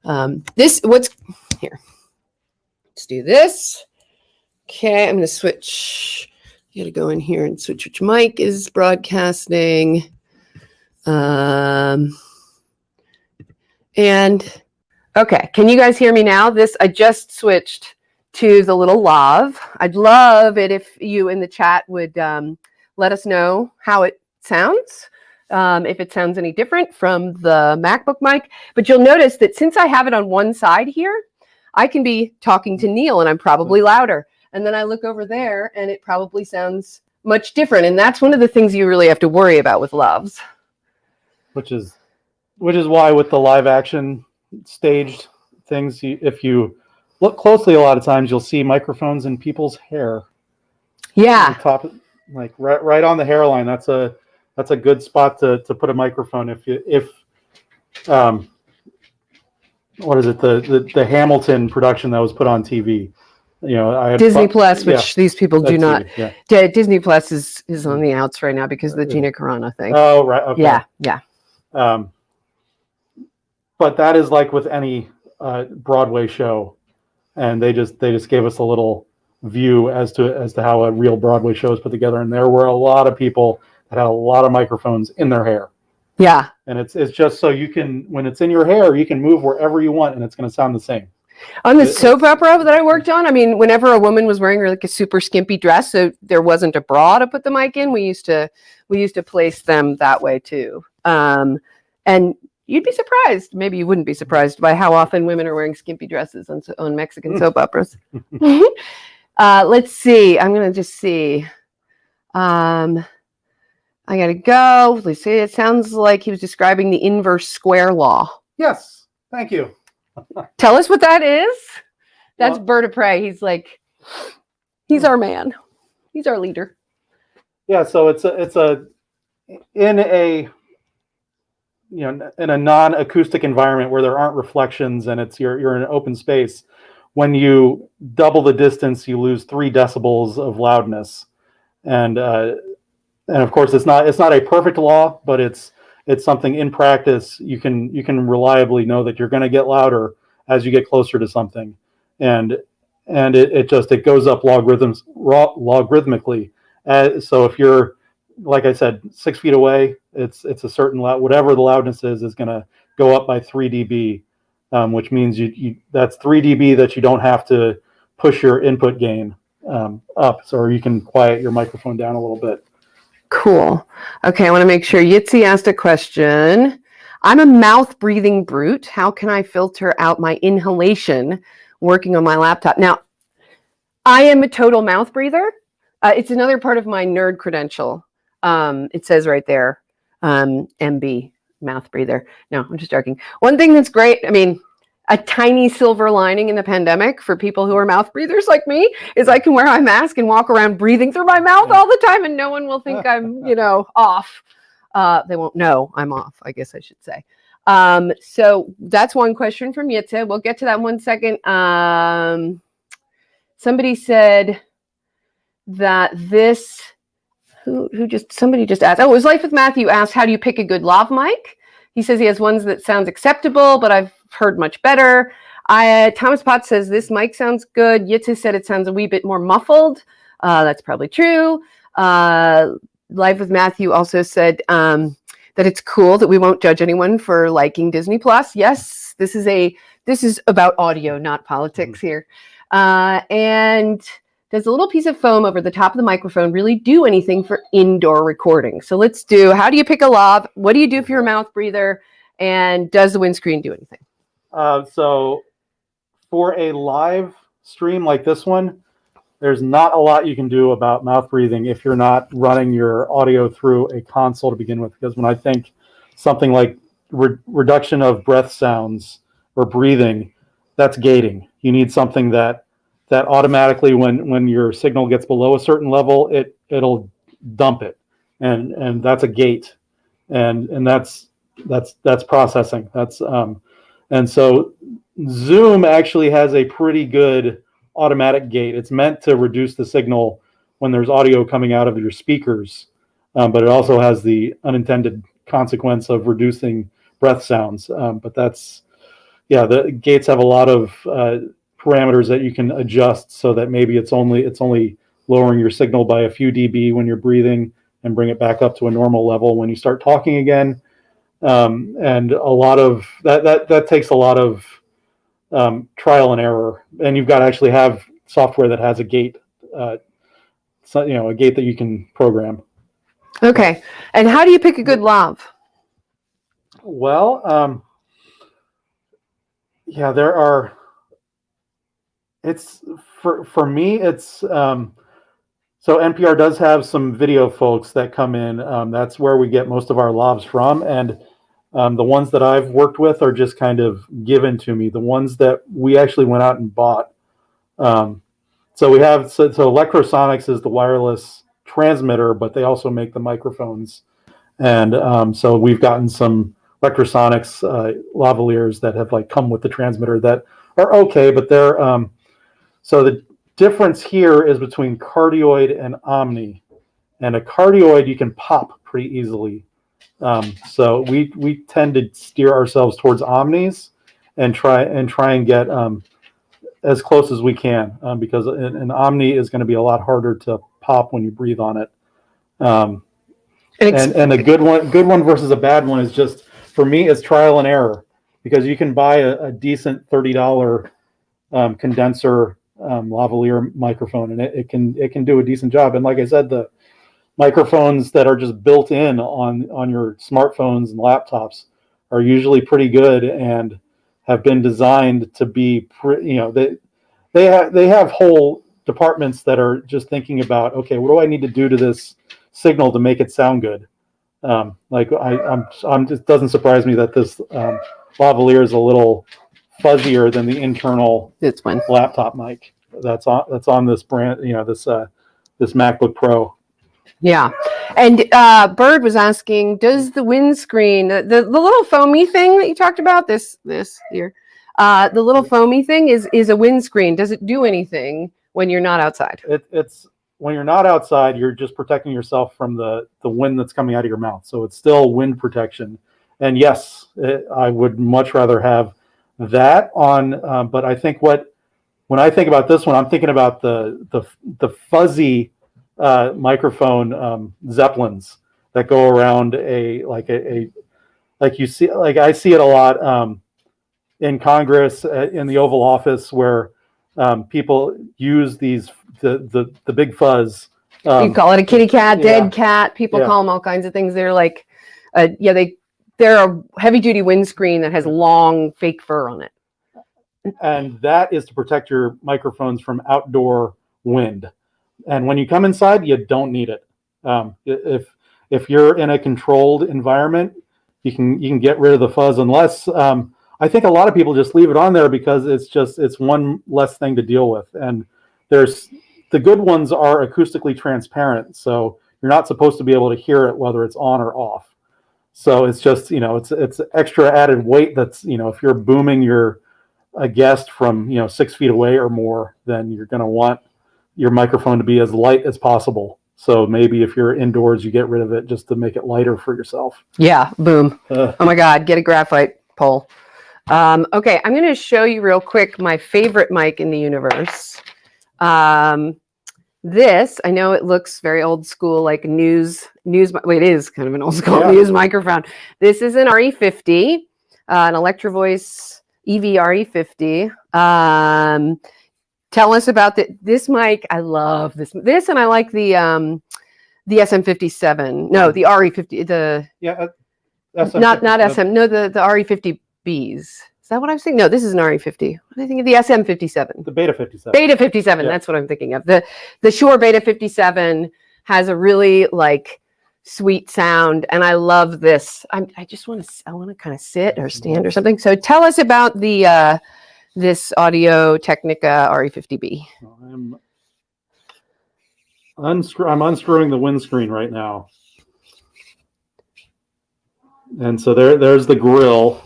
Here. Let's do this. Okay, I'm going to switch. You got to go in here and switch which mic is broadcasting. And okay, can you guys hear me now? I just switched to the little lav. I'd love it if you in the chat would let us know how it sounds. If it sounds any different from the MacBook mic. But you'll notice that since I have it on one side here, I can be talking to Neil and I'm probably louder. And then I look over there and it probably sounds much different. And that's one of the things you really have to worry about with lavs. Which is why with the live action staged things, if you look closely, a lot of times you'll see microphones in people's hair. Yeah. Top, like right on the hairline. That's a good spot to put a microphone. If what is it? The Hamilton production that was put on TV. I had Disney Plus, which these people do not. Yeah. Disney Plus is on the outs right now because of the Gina Carano thing. Oh, right. Okay. Yeah. But that is like with any Broadway show, and they just gave us a little view as to how a real Broadway show is put together, and there were a lot of people that had a lot of microphones in their hair. Yeah. And it's just so you can, when it's in your hair, you can move wherever you want, and it's going to sound the same. On the soap opera that I worked on, I mean, whenever a woman was wearing like a super skimpy dress, so there wasn't a bra to put the mic in, we used to place them that way too. And you'd be surprised, maybe you wouldn't be surprised by how often women are wearing skimpy dresses on Mexican soap operas. Let's see. I'm going to just see. I got to go. Let's see. It sounds like he was describing the inverse square law. Yes. Thank you. Tell us what that is. That's Bird of Prey. He's our man. He's our leader. Yeah. So it's in a non-acoustic environment where there aren't reflections and you're in an open space. When you double the distance, you lose 3 decibels of loudness, and of course it's not a perfect law, but it's it's something in practice you can reliably know that you're going to get louder as you get closer to something, and it goes up logarithmically. So if you're, like I said, 6 feet away, it's a certain whatever the loudness is going to go up by 3 dB, which means you that's 3 dB that you don't have to push your input gain up, so you can quiet your microphone down a little bit. Cool. Okay, I want to make sure. Yitzi asked a question. I'm a mouth breathing brute. How can I filter out my inhalation working on my laptop? Now, I am a total mouth breather. It's another part of my nerd credential. It says right there, MB, mouth breather. No, I'm just joking. One thing that's great, I mean, a tiny silver lining in the pandemic for people who are mouth breathers like me is I can wear my mask and walk around breathing through my mouth all the time, and no one will think I'm, off. They won't know I'm off, I guess I should say. So that's one question from Yitzhak. We'll get to that in 1 second. Somebody said that this, somebody just asked, it was Life with Matthew asked, how do you pick a good lav mic? He says he has ones that sounds acceptable, but I've heard much better. Thomas Potts says this mic sounds good. Yitzhak said it sounds a wee bit more muffled. That's probably true. Live with Matthew also said that it's cool that we won't judge anyone for liking Disney Plus. Yes, this is about audio, not politics here. And does a little piece of foam over the top of the microphone really do anything for indoor recording? So let's do, how do you pick a lav? What do you do if you're a mouth breather? And does the windscreen do anything? So for a live stream like this one, there's not a lot you can do about mouth breathing if you're not running your audio through a console to begin with. Because when I think something like reduction of breath sounds or breathing, that's gating. You need something that automatically, when your signal gets below a certain level, it'll dump it, and that's a gate, and that's processing. That's and so Zoom actually has a pretty good automatic gate. It's meant to reduce the signal when there's audio coming out of your speakers, but it also has the unintended consequence of reducing breath sounds. But the gates have a lot of parameters that you can adjust so that maybe it's only lowering your signal by a few dB when you're breathing and bring it back up to a normal level when you start talking again. And a lot of that takes a lot of trial and error, and you've got to actually have software that has a gate, a gate that you can program. Okay. And how do you pick a good lav? Well, there are. It's for me. It's so NPR does have some video folks that come in. That's where we get most of our lavs from, and the ones that I've worked with are just kind of given to me. The ones that we actually went out and bought. So we have so Electrosonics is the wireless transmitter, but they also make the microphones, and so we've gotten some Electrosonics lavaliers that have come with the transmitter that are okay, but they're so the difference here is between cardioid and omni, and a cardioid you can pop pretty easily. So we tend to steer ourselves towards omnis and try and get as close as we can, because an omni is going to be a lot harder to pop when you breathe on it. And a good one versus a bad one is just, for me, it's trial and error, because you can buy a decent $30 condenser lavalier microphone, and it can do a decent job. And like I said, the microphones that are just built in on your smartphones and laptops are usually pretty good and have been designed to be they have whole departments that are just thinking about, okay, what do I need to do to this signal to make it sound good? It doesn't surprise me that this lavalier is a little fuzzier than the internal laptop mic that's on this brand, this MacBook Pro. Yeah. And Bird was asking, does the windscreen, the little foamy thing that you talked about, this here, the little foamy thing is a windscreen. Does it do anything when you're not outside? when you're not outside, you're just protecting yourself from the wind that's coming out of your mouth. So it's still wind protection. And yes, I would much rather have that on. But I think when I think about this one, I'm thinking about the fuzzy microphone zeppelins that go around like you see, like I see it a lot in Congress, in the Oval Office, where people use the big fuzz. You call it a kitty cat, dead cat. People call them all kinds of things. They're like, they're a heavy duty windscreen that has long fake fur on it. And that is to protect your microphones from outdoor wind. And when you come inside, you don't need it. If you're in a controlled environment, you can get rid of the fuzz, unless I think a lot of people just leave it on there because it's one less thing to deal with. And the good ones are acoustically transparent, so you're not supposed to be able to hear it whether it's on or off. So it's just, it's extra added weight that's, if you're booming a guest from 6 feet away or more, then you're going to want your microphone to be as light as possible. So maybe if you're indoors, you get rid of it just to make it lighter for yourself. Yeah, boom. Oh my God, get a graphite pole. Okay, I'm going to show you real quick my favorite mic in the universe. This, I know it looks very old school, like news. Well, it is kind of an old school news microphone. This is an RE50, an Electro Voice EV RE50. Tell us about this mic. I love this, and I like the SM57. No, the RE50. SM57. Not SM. No, the RE50Bs. Is that what I'm saying? No, this is an RE50. What do I think of the SM57? The Beta 57. Beta 57. Yeah. That's what I'm thinking of. The Shure Beta 57 has a really sweet sound, and I love this. I want to kind of sit or stand or something. So tell us about the this Audio Technica RE50B. I'm unscrewing the windscreen right now, and so there's the grill.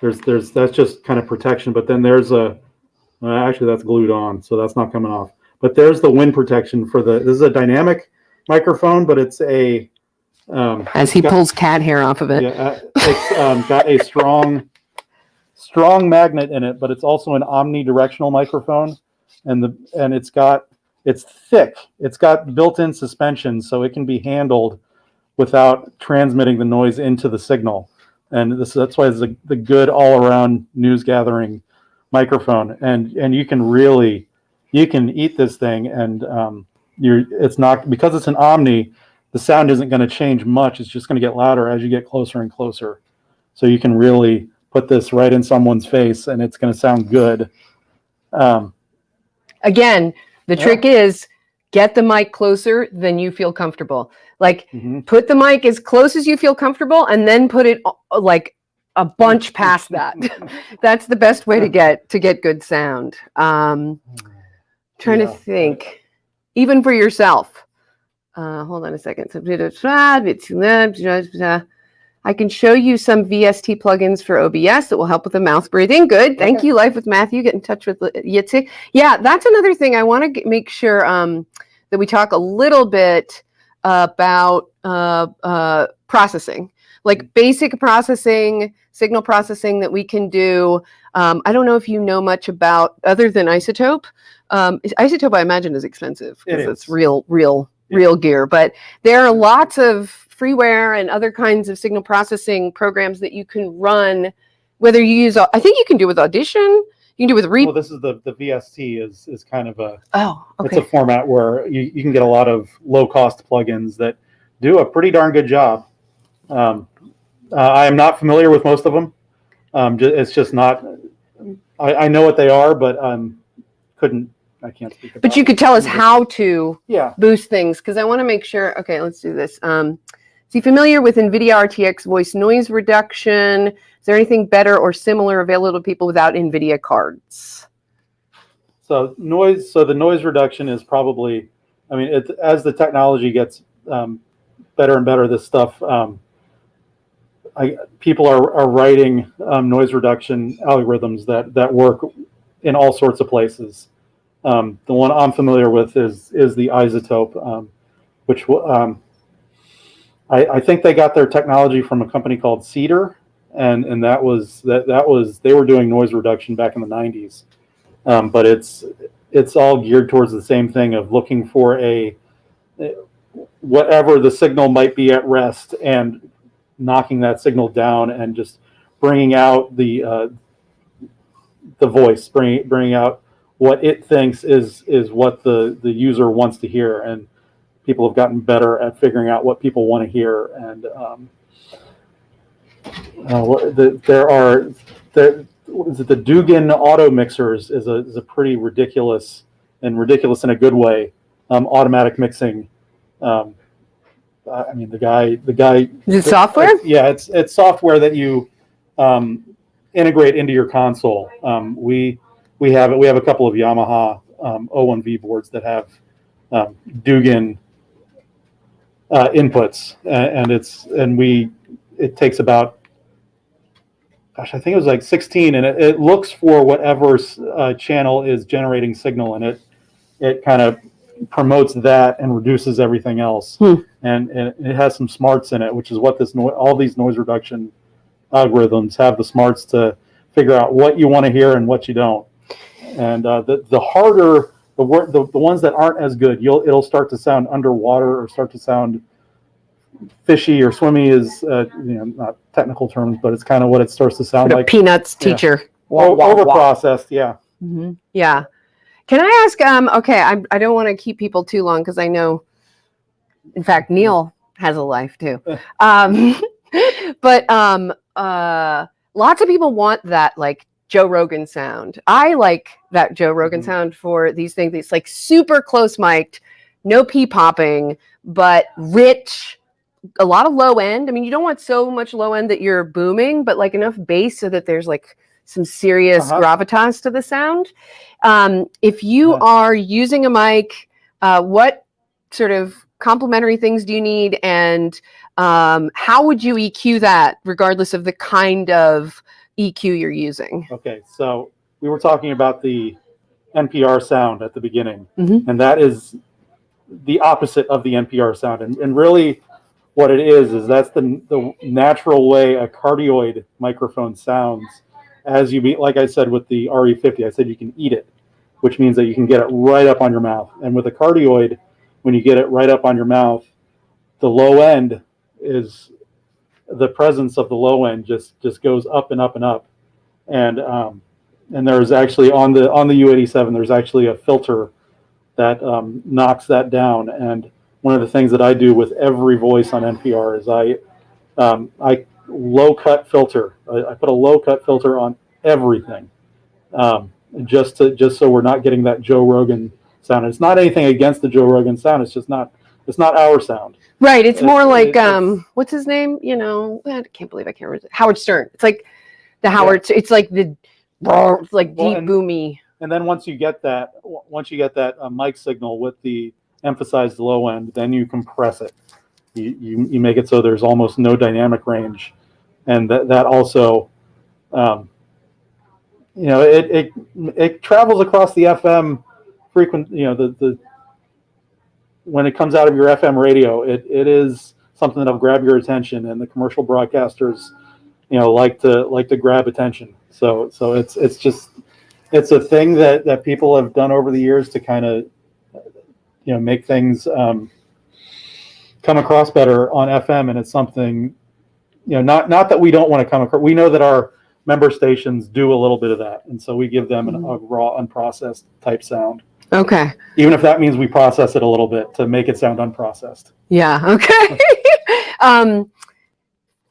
There's that's just kind of protection, but then there's actually that's glued on, so that's not coming off. But there's the wind protection for this is a dynamic microphone, but it's a as he pulls cat hair off of it. Yeah, it's got a strong magnet in it, but it's also an omnidirectional microphone, and it's thick. It's got built-in suspension, so it can be handled without transmitting the noise into the signal. And that's why it's the good all-around news gathering microphone. And you can eat this thing, and it's not, because it's an Omni, the sound isn't going to change much. It's just going to get louder as you get closer and closer. So you can really put this right in someone's face, and it's going to sound good. Again, the trick is get the mic closer than you feel comfortable. Put the mic as close as you feel comfortable, and then put it a bunch past that. That's the best way to get good sound. Trying to think, even for yourself. Hold on a second. I can show you some VST plugins for OBS that will help with the mouth breathing. Good. Thank you, Life with Matthew. Get in touch with Yitzhak. Yeah, that's another thing. I want to make sure that we talk a little bit about processing, like basic processing, signal processing that we can do. I don't know if you know much about, other than Izotope. Izotope, I imagine, is expensive because it's real gear. But there are lots of freeware and other kinds of signal processing programs that you can run, whether you use, I think you can do with Audition, you can do with Well, this is the VST is kind of it's a format where you can get a lot of low cost plugins that do a pretty darn good job. I am not familiar with most of them. It's just not, I know what they are, but I can't speak about. But you could tell us how to boost things, because I want to make sure. Okay, let's do this. Is he familiar with NVIDIA RTX voice noise reduction? Is there anything better or similar available to people without NVIDIA cards? So the noise reduction is probably, as the technology gets better and better, this stuff, people are writing noise reduction algorithms that work in all sorts of places. The one I'm familiar with is the Izotope, which I think they got their technology from a company called Cedar, and that was they were doing noise reduction back in the 90s, but it's all geared towards the same thing of looking for whatever the signal might be at rest and knocking that signal down and just bringing out the voice, bringing out what it thinks is what the user wants to hear. And people have gotten better at figuring out what people want to hear. And the Dugan auto mixers is a pretty ridiculous in a good way, automatic mixing. I mean, the guy. Is it software? Yeah, it's software that you integrate into your console. We have a couple of Yamaha O1V boards that have Dugan inputs, and it takes about, gosh, I think it was like 16, and it looks for whatever channel is generating signal, and it kind of promotes that and reduces everything else. And it has some smarts in it, which is what all these noise reduction algorithms have, the smarts to figure out what you want to hear and what you don't. And the harder the ones that aren't as good, it'll start to sound underwater or start to sound fishy or swimmy is not technical terms, but it's kind of what it starts to sound like. Peanuts teacher. Over processed, yeah. Mm-hmm. Yeah. Can I ask? Okay, I don't want to keep people too long because I know, in fact, Neil has a life too. But lots of people want that like Joe Rogan sound. I like that Joe Rogan sound for these things. It's like super close mic'd, no pee popping, but rich. A lot of low end. I mean, you don't want so much low end that you're booming, but like enough bass so that there's like some serious gravitas to the sound. If you are using a mic, what sort of complementary things do you need, and how would you EQ that regardless of the kind of EQ you're using? Okay, so we were talking about the NPR sound at the beginning, and that is the opposite of the NPR sound. And really what it is that's the natural way a cardioid microphone sounds. As you like I said with the RE50, I said you can eat it, which means that you can get it right up on your mouth. And with a cardioid, when you get it right up on your mouth, the low end is the presence of the low end just goes up and up and up. And there's actually on the U87, there's actually a filter that knocks that down. And one of the things that I do with every voice on NPR is I low cut filter. I put a low cut filter on everything, just so we're not getting that Joe Rogan sound. And it's not anything against the Joe Rogan sound. It's just not our sound. Right. It's more like what's his name? I can't believe I can't remember. Howard Stern. It's like the Howard. Yeah. It's like the deep boomy. And then once you get that mic signal with the emphasized low end, then you compress it. You make it so there's almost no dynamic range, and that also, it travels across the FM frequent. When it comes out of your FM radio, it is something that'll grab your attention, and the commercial broadcasters, like to grab attention. So it's a thing that people have done over the years to kind of make things come across better on FM, and it's something not that we don't want to come across. We know that our member stations do a little bit of that, and so we give them a raw, unprocessed type sound. Okay. Even if that means we process it a little bit to make it sound unprocessed. Yeah. Okay.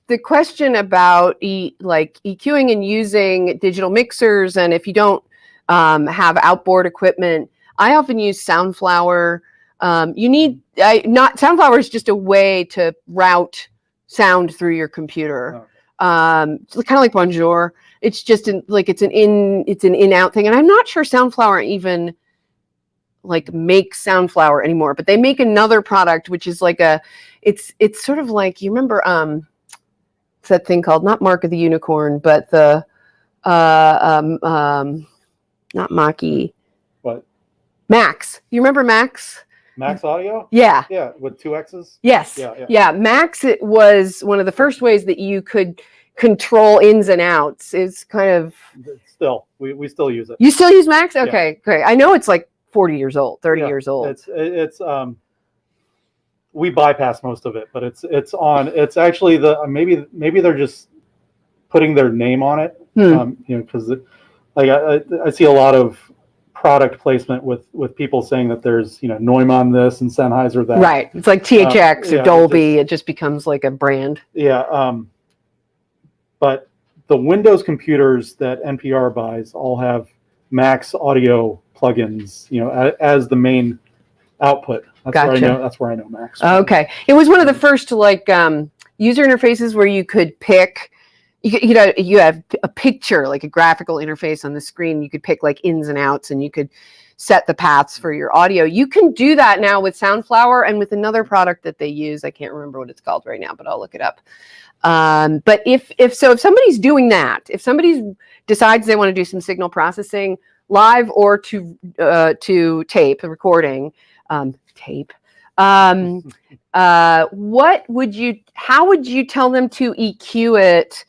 The question about EQing and using digital mixers, and if you don't have outboard equipment, I often use Soundflower. Soundflower is just a way to route sound through your computer. Kind of like Bonjour. It's just it's an in-out thing, and I'm not sure Soundflower even makes Soundflower anymore, but they make another product which is it's sort of like, you remember it's that thing called, not Mark of the Unicorn, but the not Maki. What? Max. You remember Max? Max Audio? Yeah. Yeah, with 2 X's? Yes. Yeah. Max, it was one of the first ways that you could control ins and outs. It's kind of... Still, we still use it. You still use Max? Okay, great. I know it's like 40 years old, 30 years old. It's we bypass most of it, but it's actually maybe they're just putting their name on it. Because I see a lot of product placement with people saying that there's Neumann this and Sennheiser that. Right. It's like THX or Dolby. It just becomes like a brand. Yeah. But the Windows computers that NPR buys all have Max Audio plugins, as the main output. That's where I know Max. Okay. It was one of the first user interfaces where you could pick. You have a picture, like a graphical interface on the screen. You could pick like ins and outs, and you could set the paths for your audio. You can do that now with Soundflower and with another product that they use. I can't remember what it's called right now, but I'll look it up. But if somebody's doing that, if somebody decides they want to do some signal processing live or to tape a recording, how would you tell them to EQ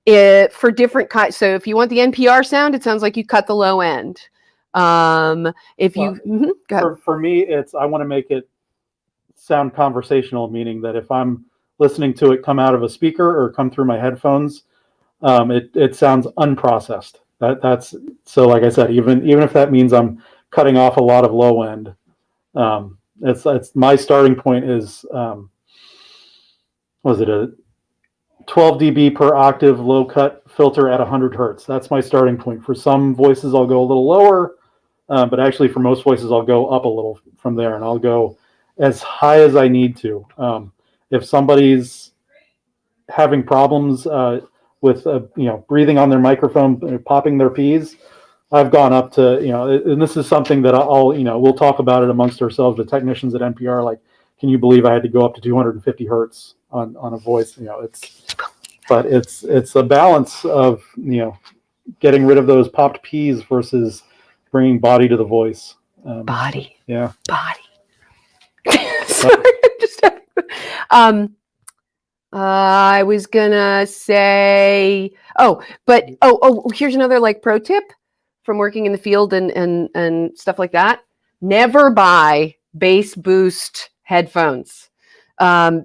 it for different kinds? So if you want the NPR sound, it sounds like you cut the low end. For me, I want to make it sound conversational, meaning that if I'm listening to it come out of a speaker or come through my headphones, it sounds unprocessed. That's so. Like I said, even if that means I'm cutting off a lot of low end, it's my starting point is was it a 12 dB per octave low cut filter at 100 hertz. That's my starting point. For some voices, I'll go a little lower, but actually for most voices, I'll go up a little from there, and I'll go as high as I need to. If somebody's having problems with breathing on their microphone, popping their P's, I've gone up to and this is something that we'll talk about it amongst ourselves. The technicians at NPR, like, can you believe I had to go up to 250 hertz on a voice? It's a balance of getting rid of those popped P's versus bringing body to the voice. Body. Yeah. Body. Sorry, I was gonna say, here's another pro tip from working in the field and stuff like that. Never buy bass boost headphones,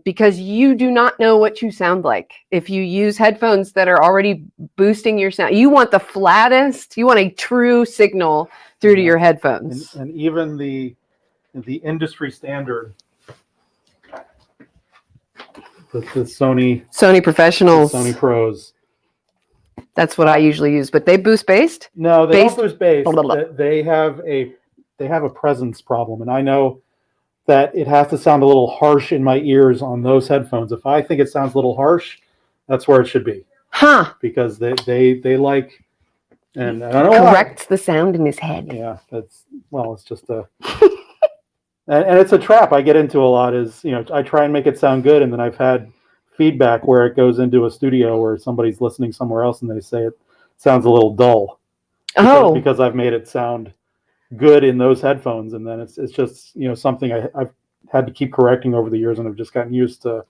because you do not know what you sound like. If you use headphones that are already boosting your sound, you want the flattest, you want a true signal through to your headphones. And even the industry standard, the Sony Professionals, Sony Pros. That's what I usually use, but they boost based? No, they don't boost bass. Blah, blah, blah. They have a presence problem, and I know that it has to sound a little harsh in my ears on those headphones. If I think it sounds a little harsh, that's where it should be. Huh? Because they like, and I don't know corrects the sound in his head. Yeah, it's just a. And it's a trap I get into a lot is, I try and make it sound good, and then I've had feedback where it goes into a studio where somebody's listening somewhere else and they say it sounds a little dull. Because I've made it sound good in those headphones, and then it's just, something I've had to keep correcting over the years, and I've just gotten used to,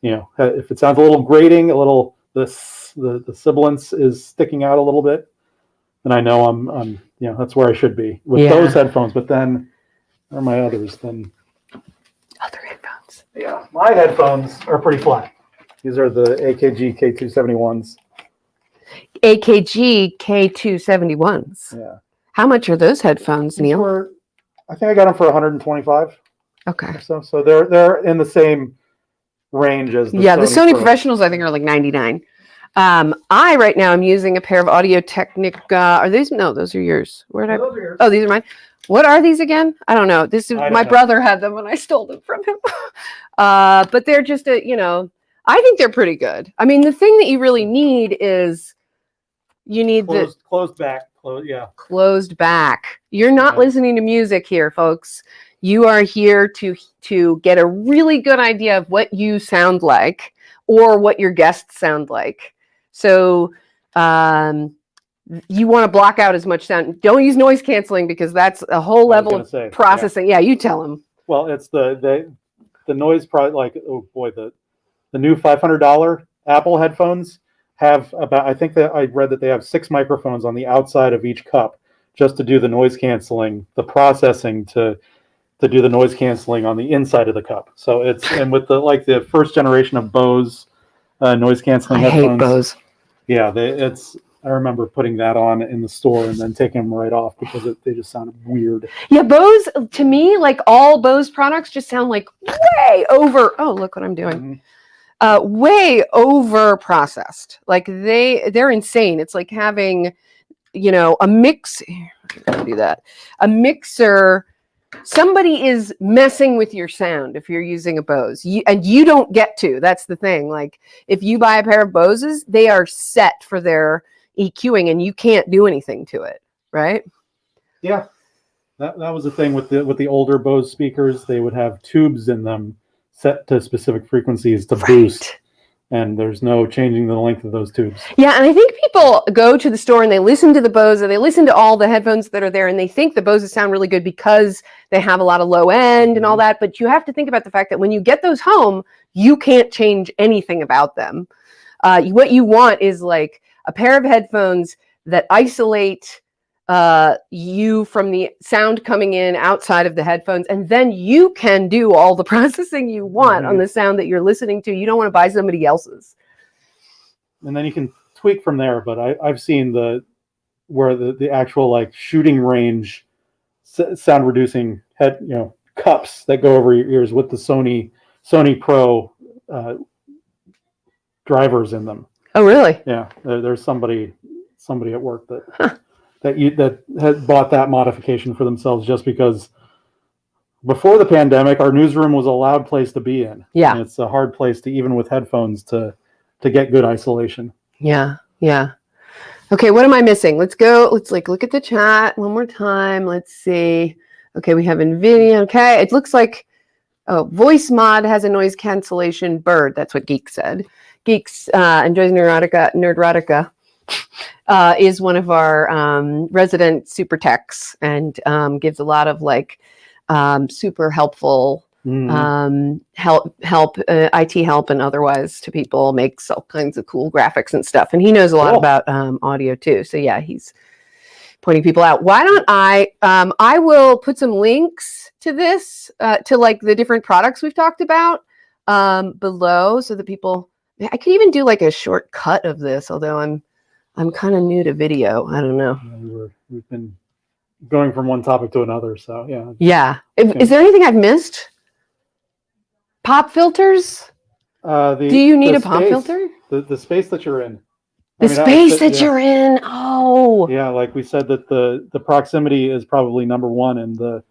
if it sounds a little grating, the sibilance is sticking out a little bit, and I know I'm that's where I should be with those headphones, but then or my others, then other headphones. Yeah, my headphones are pretty flat. These are the AKG K271s. AKG K271s. Yeah. How much are those headphones, Neil? I think I got them for 125. Okay. So they're in the same range as the the Sony Professionals. I think are like 99. I right now I'm using a pair of Audio Technica. Are these? No, those are yours. Where did those are yours. Oh, these are mine. What are these again? I don't know. This is my brother had them and I stole them from him. But they're just I think they're pretty good. I mean, the thing that you really need is you need closed back. Closed back. You're not listening to music here, folks. You are here to get a really good idea of what you sound like or what your guests sound like. So you want to block out as much sound. Don't use noise canceling because that's a whole level of processing. Yeah, you tell them. Well, it's the noise like, oh boy, the new $500 Apple headphones have about, I think that I read that they have 6 microphones on the outside of each cup just to do the noise canceling, the processing to do the noise canceling on the inside of the cup. So it's, and with the first generation of Bose noise canceling headphones. I hate Bose. Yeah, I remember putting that on in the store and then taking them right off because they just sounded weird. Yeah, Bose, to me, like all Bose products just sound like way over. Oh, look what I'm doing. Way over processed. Like they're insane. It's like having, a mix. Do that. A mixer. Somebody is messing with your sound if you're using a Bose, and you don't get to. That's the thing. Like if you buy a pair of Boses, they are set for their EQing, and you can't do anything to it, right? Yeah, that was the thing with the older Bose speakers. They would have tubes in them set to specific frequencies to boost, and there's no changing the length of those tubes. Yeah, and I think people go to the store and they listen to the Bose, or they listen to all the headphones that are there, and they think the Boses sound really good because they have a lot of low end and all that. But you have to think about the fact that when you get those home, you can't change anything about them. What you want is like a pair of headphones that isolate you from the sound coming in outside of the headphones, and then you can do all the processing you want on the sound that you're listening to. You don't want to buy somebody else's. And then you can tweak from there, but I've seen where the actual like shooting range sound reducing cups that go over your ears with the Sony Pro drivers in them. Oh, really? Yeah, there's somebody at work that had bought that modification for themselves just because before the pandemic, our newsroom was a loud place to be in. Yeah, and it's a hard place to, even with headphones, to get good isolation. Yeah. Okay, what am I missing? Let's go. Let's look at the chat one more time. Let's see. Okay, we have NVIDIA. Okay, it looks like Voice Mod has a noise cancellation bird. That's what Geek said. Geeks enjoys Nerdrotica is one of our resident super techs and gives a lot of super helpful help IT help and otherwise to people, makes all kinds of cool graphics and stuff, and he knows a lot about audio too. So yeah, he's pointing people out. Why don't I will put some links to this to the different products we've talked about below, so that people, I could even do a short cut of this, although I'm kind of new to video. I don't know. We've been going from one topic to another, so yeah. Yeah. Is there anything I've missed? Pop filters? Do you need a pop filter? The space that you're in. You're in. Oh. Yeah, like we said, that the proximity is probably number one, and the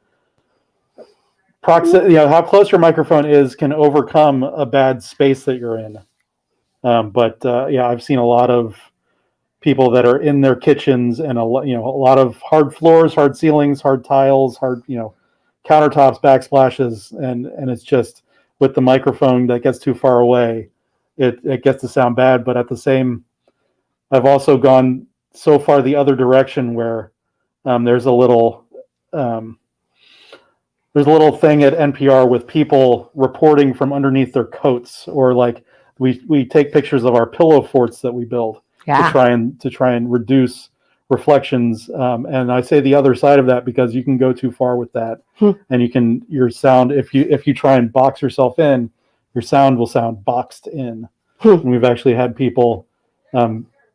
how close your microphone is can overcome a bad space that you're in. But I've seen a lot of people that are in their kitchens and a lot of hard floors, hard ceilings, hard tiles, hard countertops, backsplashes, and it's just with the microphone that gets too far away, it gets to sound bad. But at the same, I've also gone so far the other direction where there's a little thing at NPR with people reporting from underneath their coats, or we take pictures of our pillow forts that we build to try and reduce reflections. And I say the other side of that because you can go too far with that, and your sound, if you try and box yourself in, your sound will sound boxed in. And we've actually had people,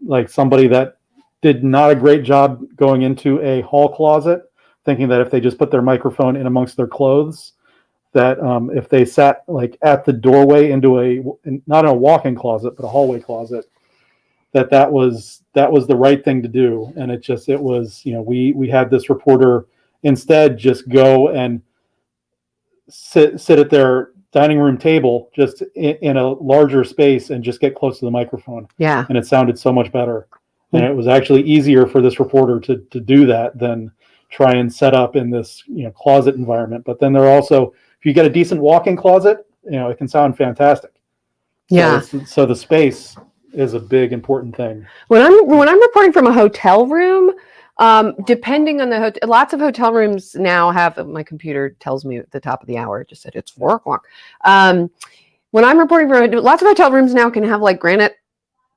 like somebody that did not a great job going into a hall closet, thinking that if they just put their microphone in amongst their clothes, that if they sat at the doorway into not in a walk-in closet, but a hallway closet, that was the right thing to do. And it was, we had this reporter instead just go and sit at their dining room table, just in a larger space, and just get close to the microphone. Yeah. And it sounded so much better. And it was actually easier for this reporter to do that than try and set up in this, closet environment. But then there are also, if you get a decent walk-in closet, it can sound fantastic. Yeah. So the space is a big important thing. When I'm reporting from a hotel room, depending on the hotel, lots of hotel rooms now have, my computer tells me at the top of the hour, it just said it's 4 o'clock. When I'm reporting from, lots of hotel rooms now can have like granite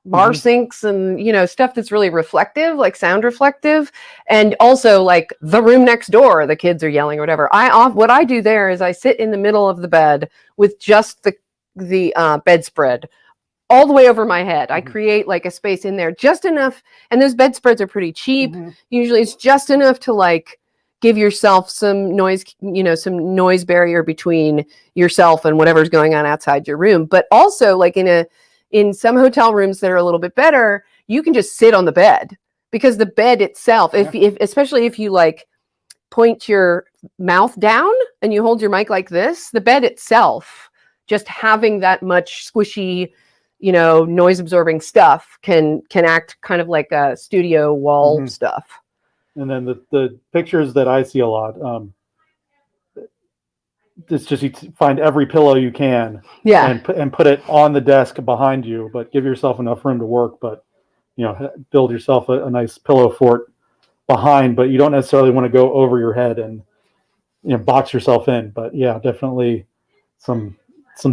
bar sinks and, you know, stuff that's really reflective, like sound reflective. And also like the room next door, the kids are yelling or whatever. What I do there is I sit in the middle of the bed with just the bedspread all the way over my head. I create like a space in there just enough. And those bedspreads are pretty cheap. Usually it's just enough to like give yourself some noise, you know, some noise barrier between yourself and whatever's going on outside your room. But also like in some hotel rooms that are a little bit better, you can just sit on the bed, because the bed itself, if especially if you like point your mouth down and you hold your mic like this, the bed itself, just having that much squishy, you know, noise absorbing stuff can act kind of like a studio wall stuff. And then the pictures that I see a lot, it's just you find every pillow you can, and put it on the desk behind you, but give yourself enough room to work. But you know, build yourself a nice pillow fort behind, but you don't necessarily want to go over your head and, you know, box yourself in. But yeah, definitely some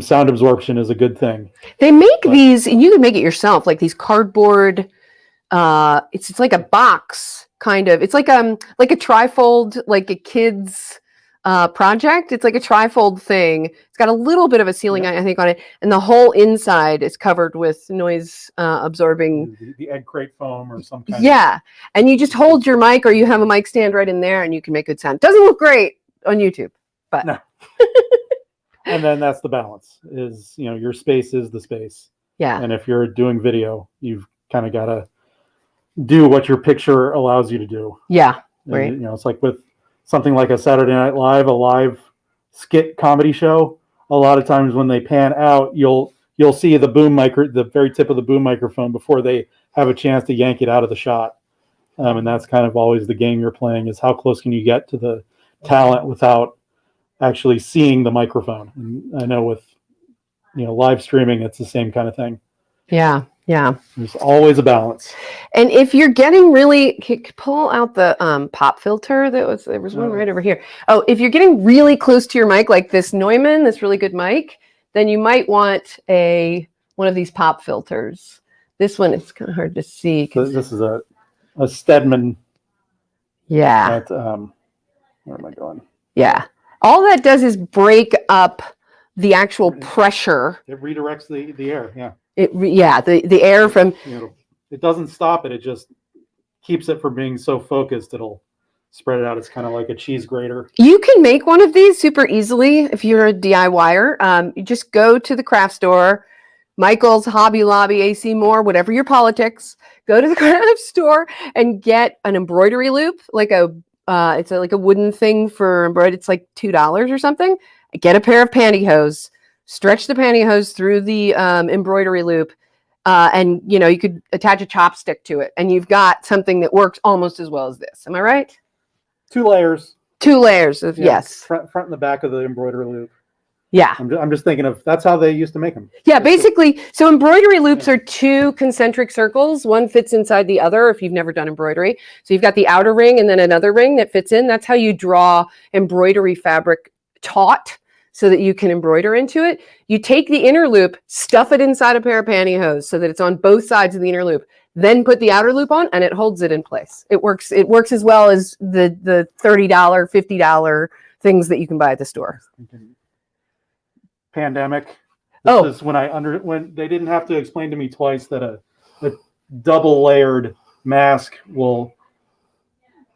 sound absorption is a good thing. They make these, and you can make it yourself, like these cardboard. It's like a box kind of. It's like a trifold, like a kid's project. It's like a trifold thing. It's got a little bit of a ceiling, I think, on it, and the whole inside is covered with noise absorbing the egg crate foam or some kind. And you just hold your mic, or you have a mic stand right in there, and you can make good sound. Doesn't look great on YouTube, but no. And then that's the balance. Is, you know, your space is the space. Yeah. And if you're doing video, you've kind of got to do what your picture allows you to do. Yeah. Right. And, you know, it's like with something like a Saturday Night Live, a live skit comedy show. A lot of times when they pan out, you'll see the very tip of the boom microphone before they have a chance to yank it out of the shot. And that's kind of always the game you're playing, is how close can you get to the talent without actually seeing the microphone. And I know with, you know, live streaming, it's the same kind of thing. Yeah. Yeah. There's always a balance. And if you're getting really, pull out the pop filter. There was one right over here. Oh, if you're getting really close to your mic, like this Neumann, this really good mic, then you might want one of these pop filters. This one, it's kind of hard to see. This is a Stedman. Yeah. Where am I going? Yeah. All that does is break up the actual pressure. It redirects the air. Yeah. The air from. You know, it doesn't stop it. It just keeps it from being so focused. It'll spread it out. It's kind of like a cheese grater. You can make one of these super easily if you're a DIYer. You just go to the craft store, Michael's, Hobby Lobby, AC Moore, whatever your politics. Go to the craft store and get an embroidery loop, like it's like a wooden thing for embroidery. It's like $2 or something. Get a pair of pantyhose. Stretch the pantyhose through the embroidery loop, and you know, you could attach a chopstick to it, and you've got something that works almost as well as this. Am I right? 2 layers. 2 layers of yes. Front and the back of the embroidery loop. Yeah. I'm just thinking of, that's how they used to make them. Yeah, basically. So embroidery loops are 2 concentric circles. One fits inside the other if you've never done embroidery. So you've got the outer ring and then another ring that fits in. That's how you draw embroidery fabric taut, so that you can embroider into it. You take the inner loop, stuff it inside a pair of pantyhose so that it's on both sides of the inner loop, then put the outer loop on, and it holds it in place. It works as well as the $30, $50 things that you can buy at the store. Pandemic. This is when they didn't have to explain to me twice that a double layered mask will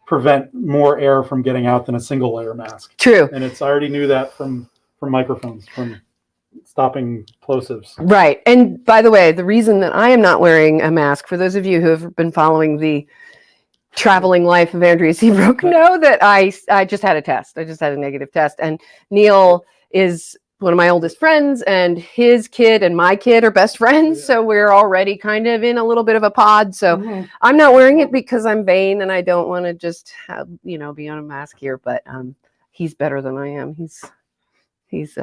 prevent more air from getting out than a single layer mask. True. And I already knew that from microphones, from stopping plosives. Right. And by the way, the reason that I am not wearing a mask, for those of you who have been following the traveling life of Andrea Seabrook, know that I just had a test. I just had a negative test. And Neil is one of my oldest friends, and his kid and my kid are best friends. Yeah. So we're already kind of in a little bit of a pod. So I'm not wearing it because I'm vain and I don't want to just have, be on a mask here, but he's better than I am. He's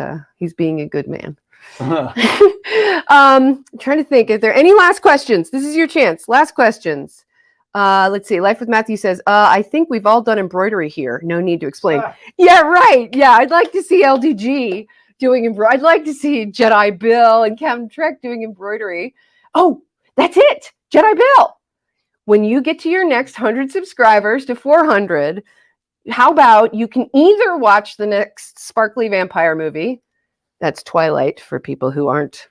being a good man. I'm trying to think. Is there any last questions? This is your chance. Last questions. Let's see. Life with Matthew says, I think we've all done embroidery here. No need to explain. Yeah, right. Yeah, I'd like to see LDG doing embroidery. I'd like to see Jedi Bill and Captain Trek doing embroidery. Oh, that's it. Jedi Bill. When you get to your next 100 subscribers to 400, how about you can either watch the next sparkly vampire movie, that's Twilight for people who aren't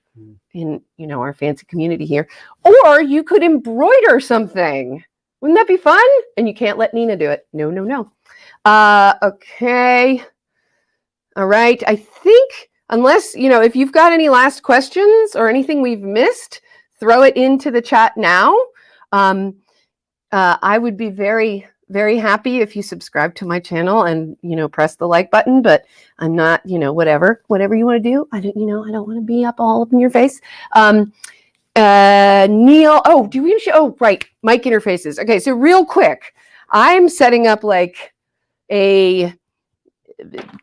in, our fancy community here, or you could embroider something. Wouldn't that be fun? And you can't let Nina do it. No. Okay. All right. I think unless, if you've got any last questions or anything we've missed, throw it into the chat now. I would be very, very happy if you subscribe to my channel and, press the like button, but I'm not, whatever you want to do. I don't want to be all up in your face. Neil, right. Mic interfaces. Okay. So real quick, I'm setting up like a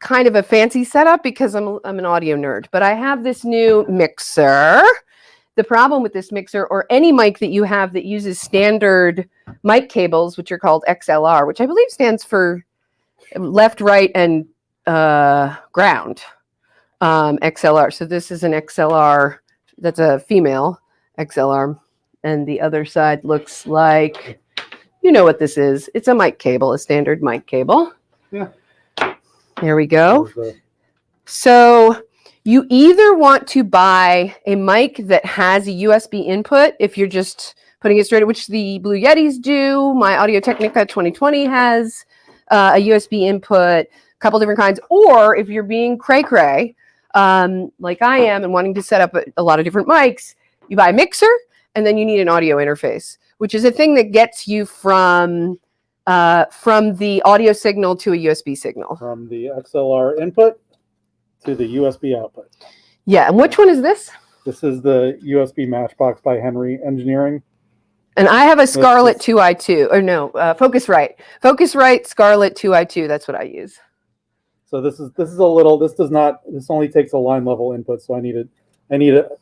kind of a fancy setup because I'm an audio nerd, but I have this new mixer. The problem with this mixer or any mic that you have that uses standard mic cables, which are called XLR, which I believe stands for left, right, and ground, XLR. So this is an XLR. That's a female XLR. And the other side looks like, what this is. It's a mic cable, a standard mic cable. Yeah. There we go. So you either want to buy a mic that has a USB input if you're just putting it straight, which the Blue Yetis do. My Audio-Technica 2020 has a USB input, a couple different kinds. Or if you're being cray-cray, like I am and wanting to set up a lot of different mics, you buy a mixer and then you need an audio interface, which is a thing that gets you from the audio signal to a USB signal. From the XLR input to the USB output. Yeah, and which one is this? This is the USB Matchbox by Henry Engineering. And I have a Scarlett 2i2, or no, Focusrite. Focusrite Scarlett 2i2, that's what I use. So this only takes a line level input, so I need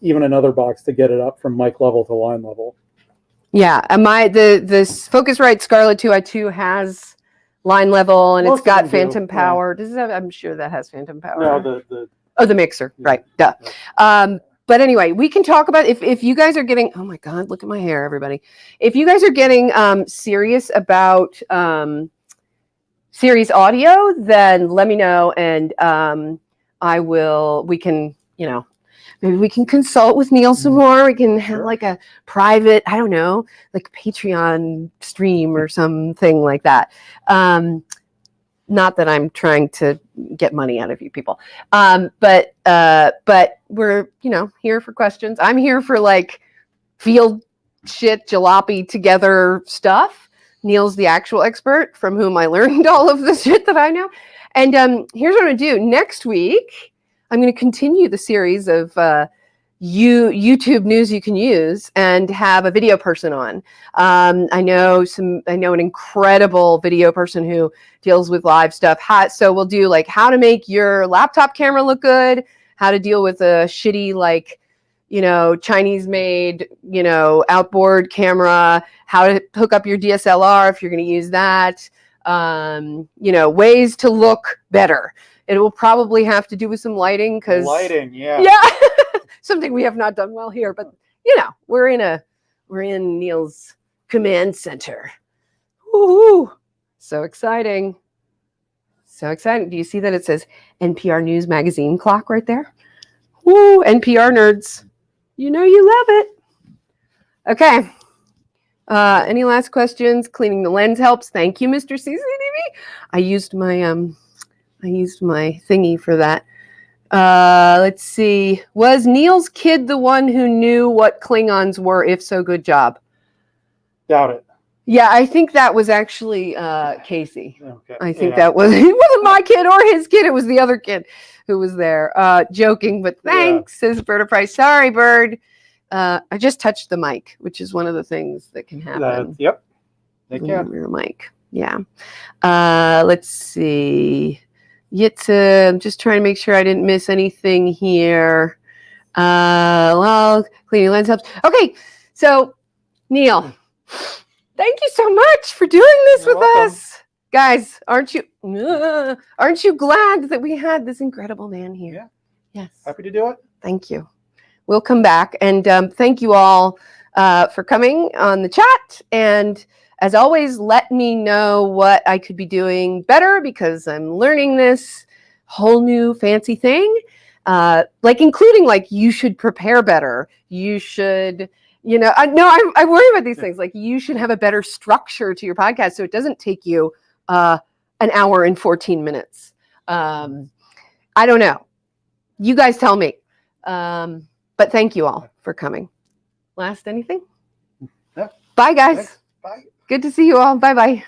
even another box to get it up from mic level to line level. Yeah, and this Focusrite Scarlett 2i2 has line level and it's got phantom power. Yeah. I'm sure that has phantom power. No, the mixer, yeah. Right? Duh. Yeah. But anyway, we can talk about if you guys are getting. Oh my God, look at my hair, everybody! If you guys are getting serious about series audio, then let me know, and I will. We can, maybe we can consult with Neil some more. We can have like a private, I don't know, like Patreon stream or something like that. Not that I'm trying to get money out of you people. But we're, here for questions. I'm here for like field shit, jalopy together stuff. Neil's the actual expert from whom I learned all of the shit that I know. And here's what I'm going to do. Next week, I'm going to continue the series of YouTube news you can use and have a video person on. I know an incredible video person who deals with live stuff. So we'll do like how to make your laptop camera look good, how to deal with a shitty, like, Chinese made, outboard camera, how to hook up your DSLR if you're going to use that, ways to look better. It will probably have to do with some lighting because yeah. Something we have not done well here, but we're in Neil's command center. Woohoo! So exciting. Do you see that it says NPR News Magazine clock right there? Woo, NPR nerds. You love it. Okay. Any last questions? Cleaning the lens helps. Thank you, Mr. CCTV. I used my thingy for that. Let's see. Was Neil's kid the one who knew what Klingons were? If so, good job. Doubt it. Yeah, I think that was actually Casey. Okay. I think it wasn't my kid or his kid. It was the other kid who was there. Joking, but thanks, says Bird of Price. Sorry, Bird. I just touched the mic, which is one of the things that can happen. Yep. They can. Your mic. Yeah. Let's see. I'm just trying to make sure I didn't miss anything here. Well, cleaning lens helps. Okay, so Neil, thank you so much for doing this You're with welcome. us. Guys, aren't you glad that we had this incredible man here? Yeah. Yes. Happy to do it. Thank you. We'll come back. And thank you all for coming on the chat. And as always, let me know what I could be doing better, because I'm learning this whole new fancy thing. Including you should prepare better. You should, I worry about these things. Like, you should have a better structure to your podcast so it doesn't take you an hour and 14 minutes. I don't know. You guys tell me. But thank you all for coming. Last anything? No. Bye, guys. Thanks. Bye. Good to see you all. Bye-bye.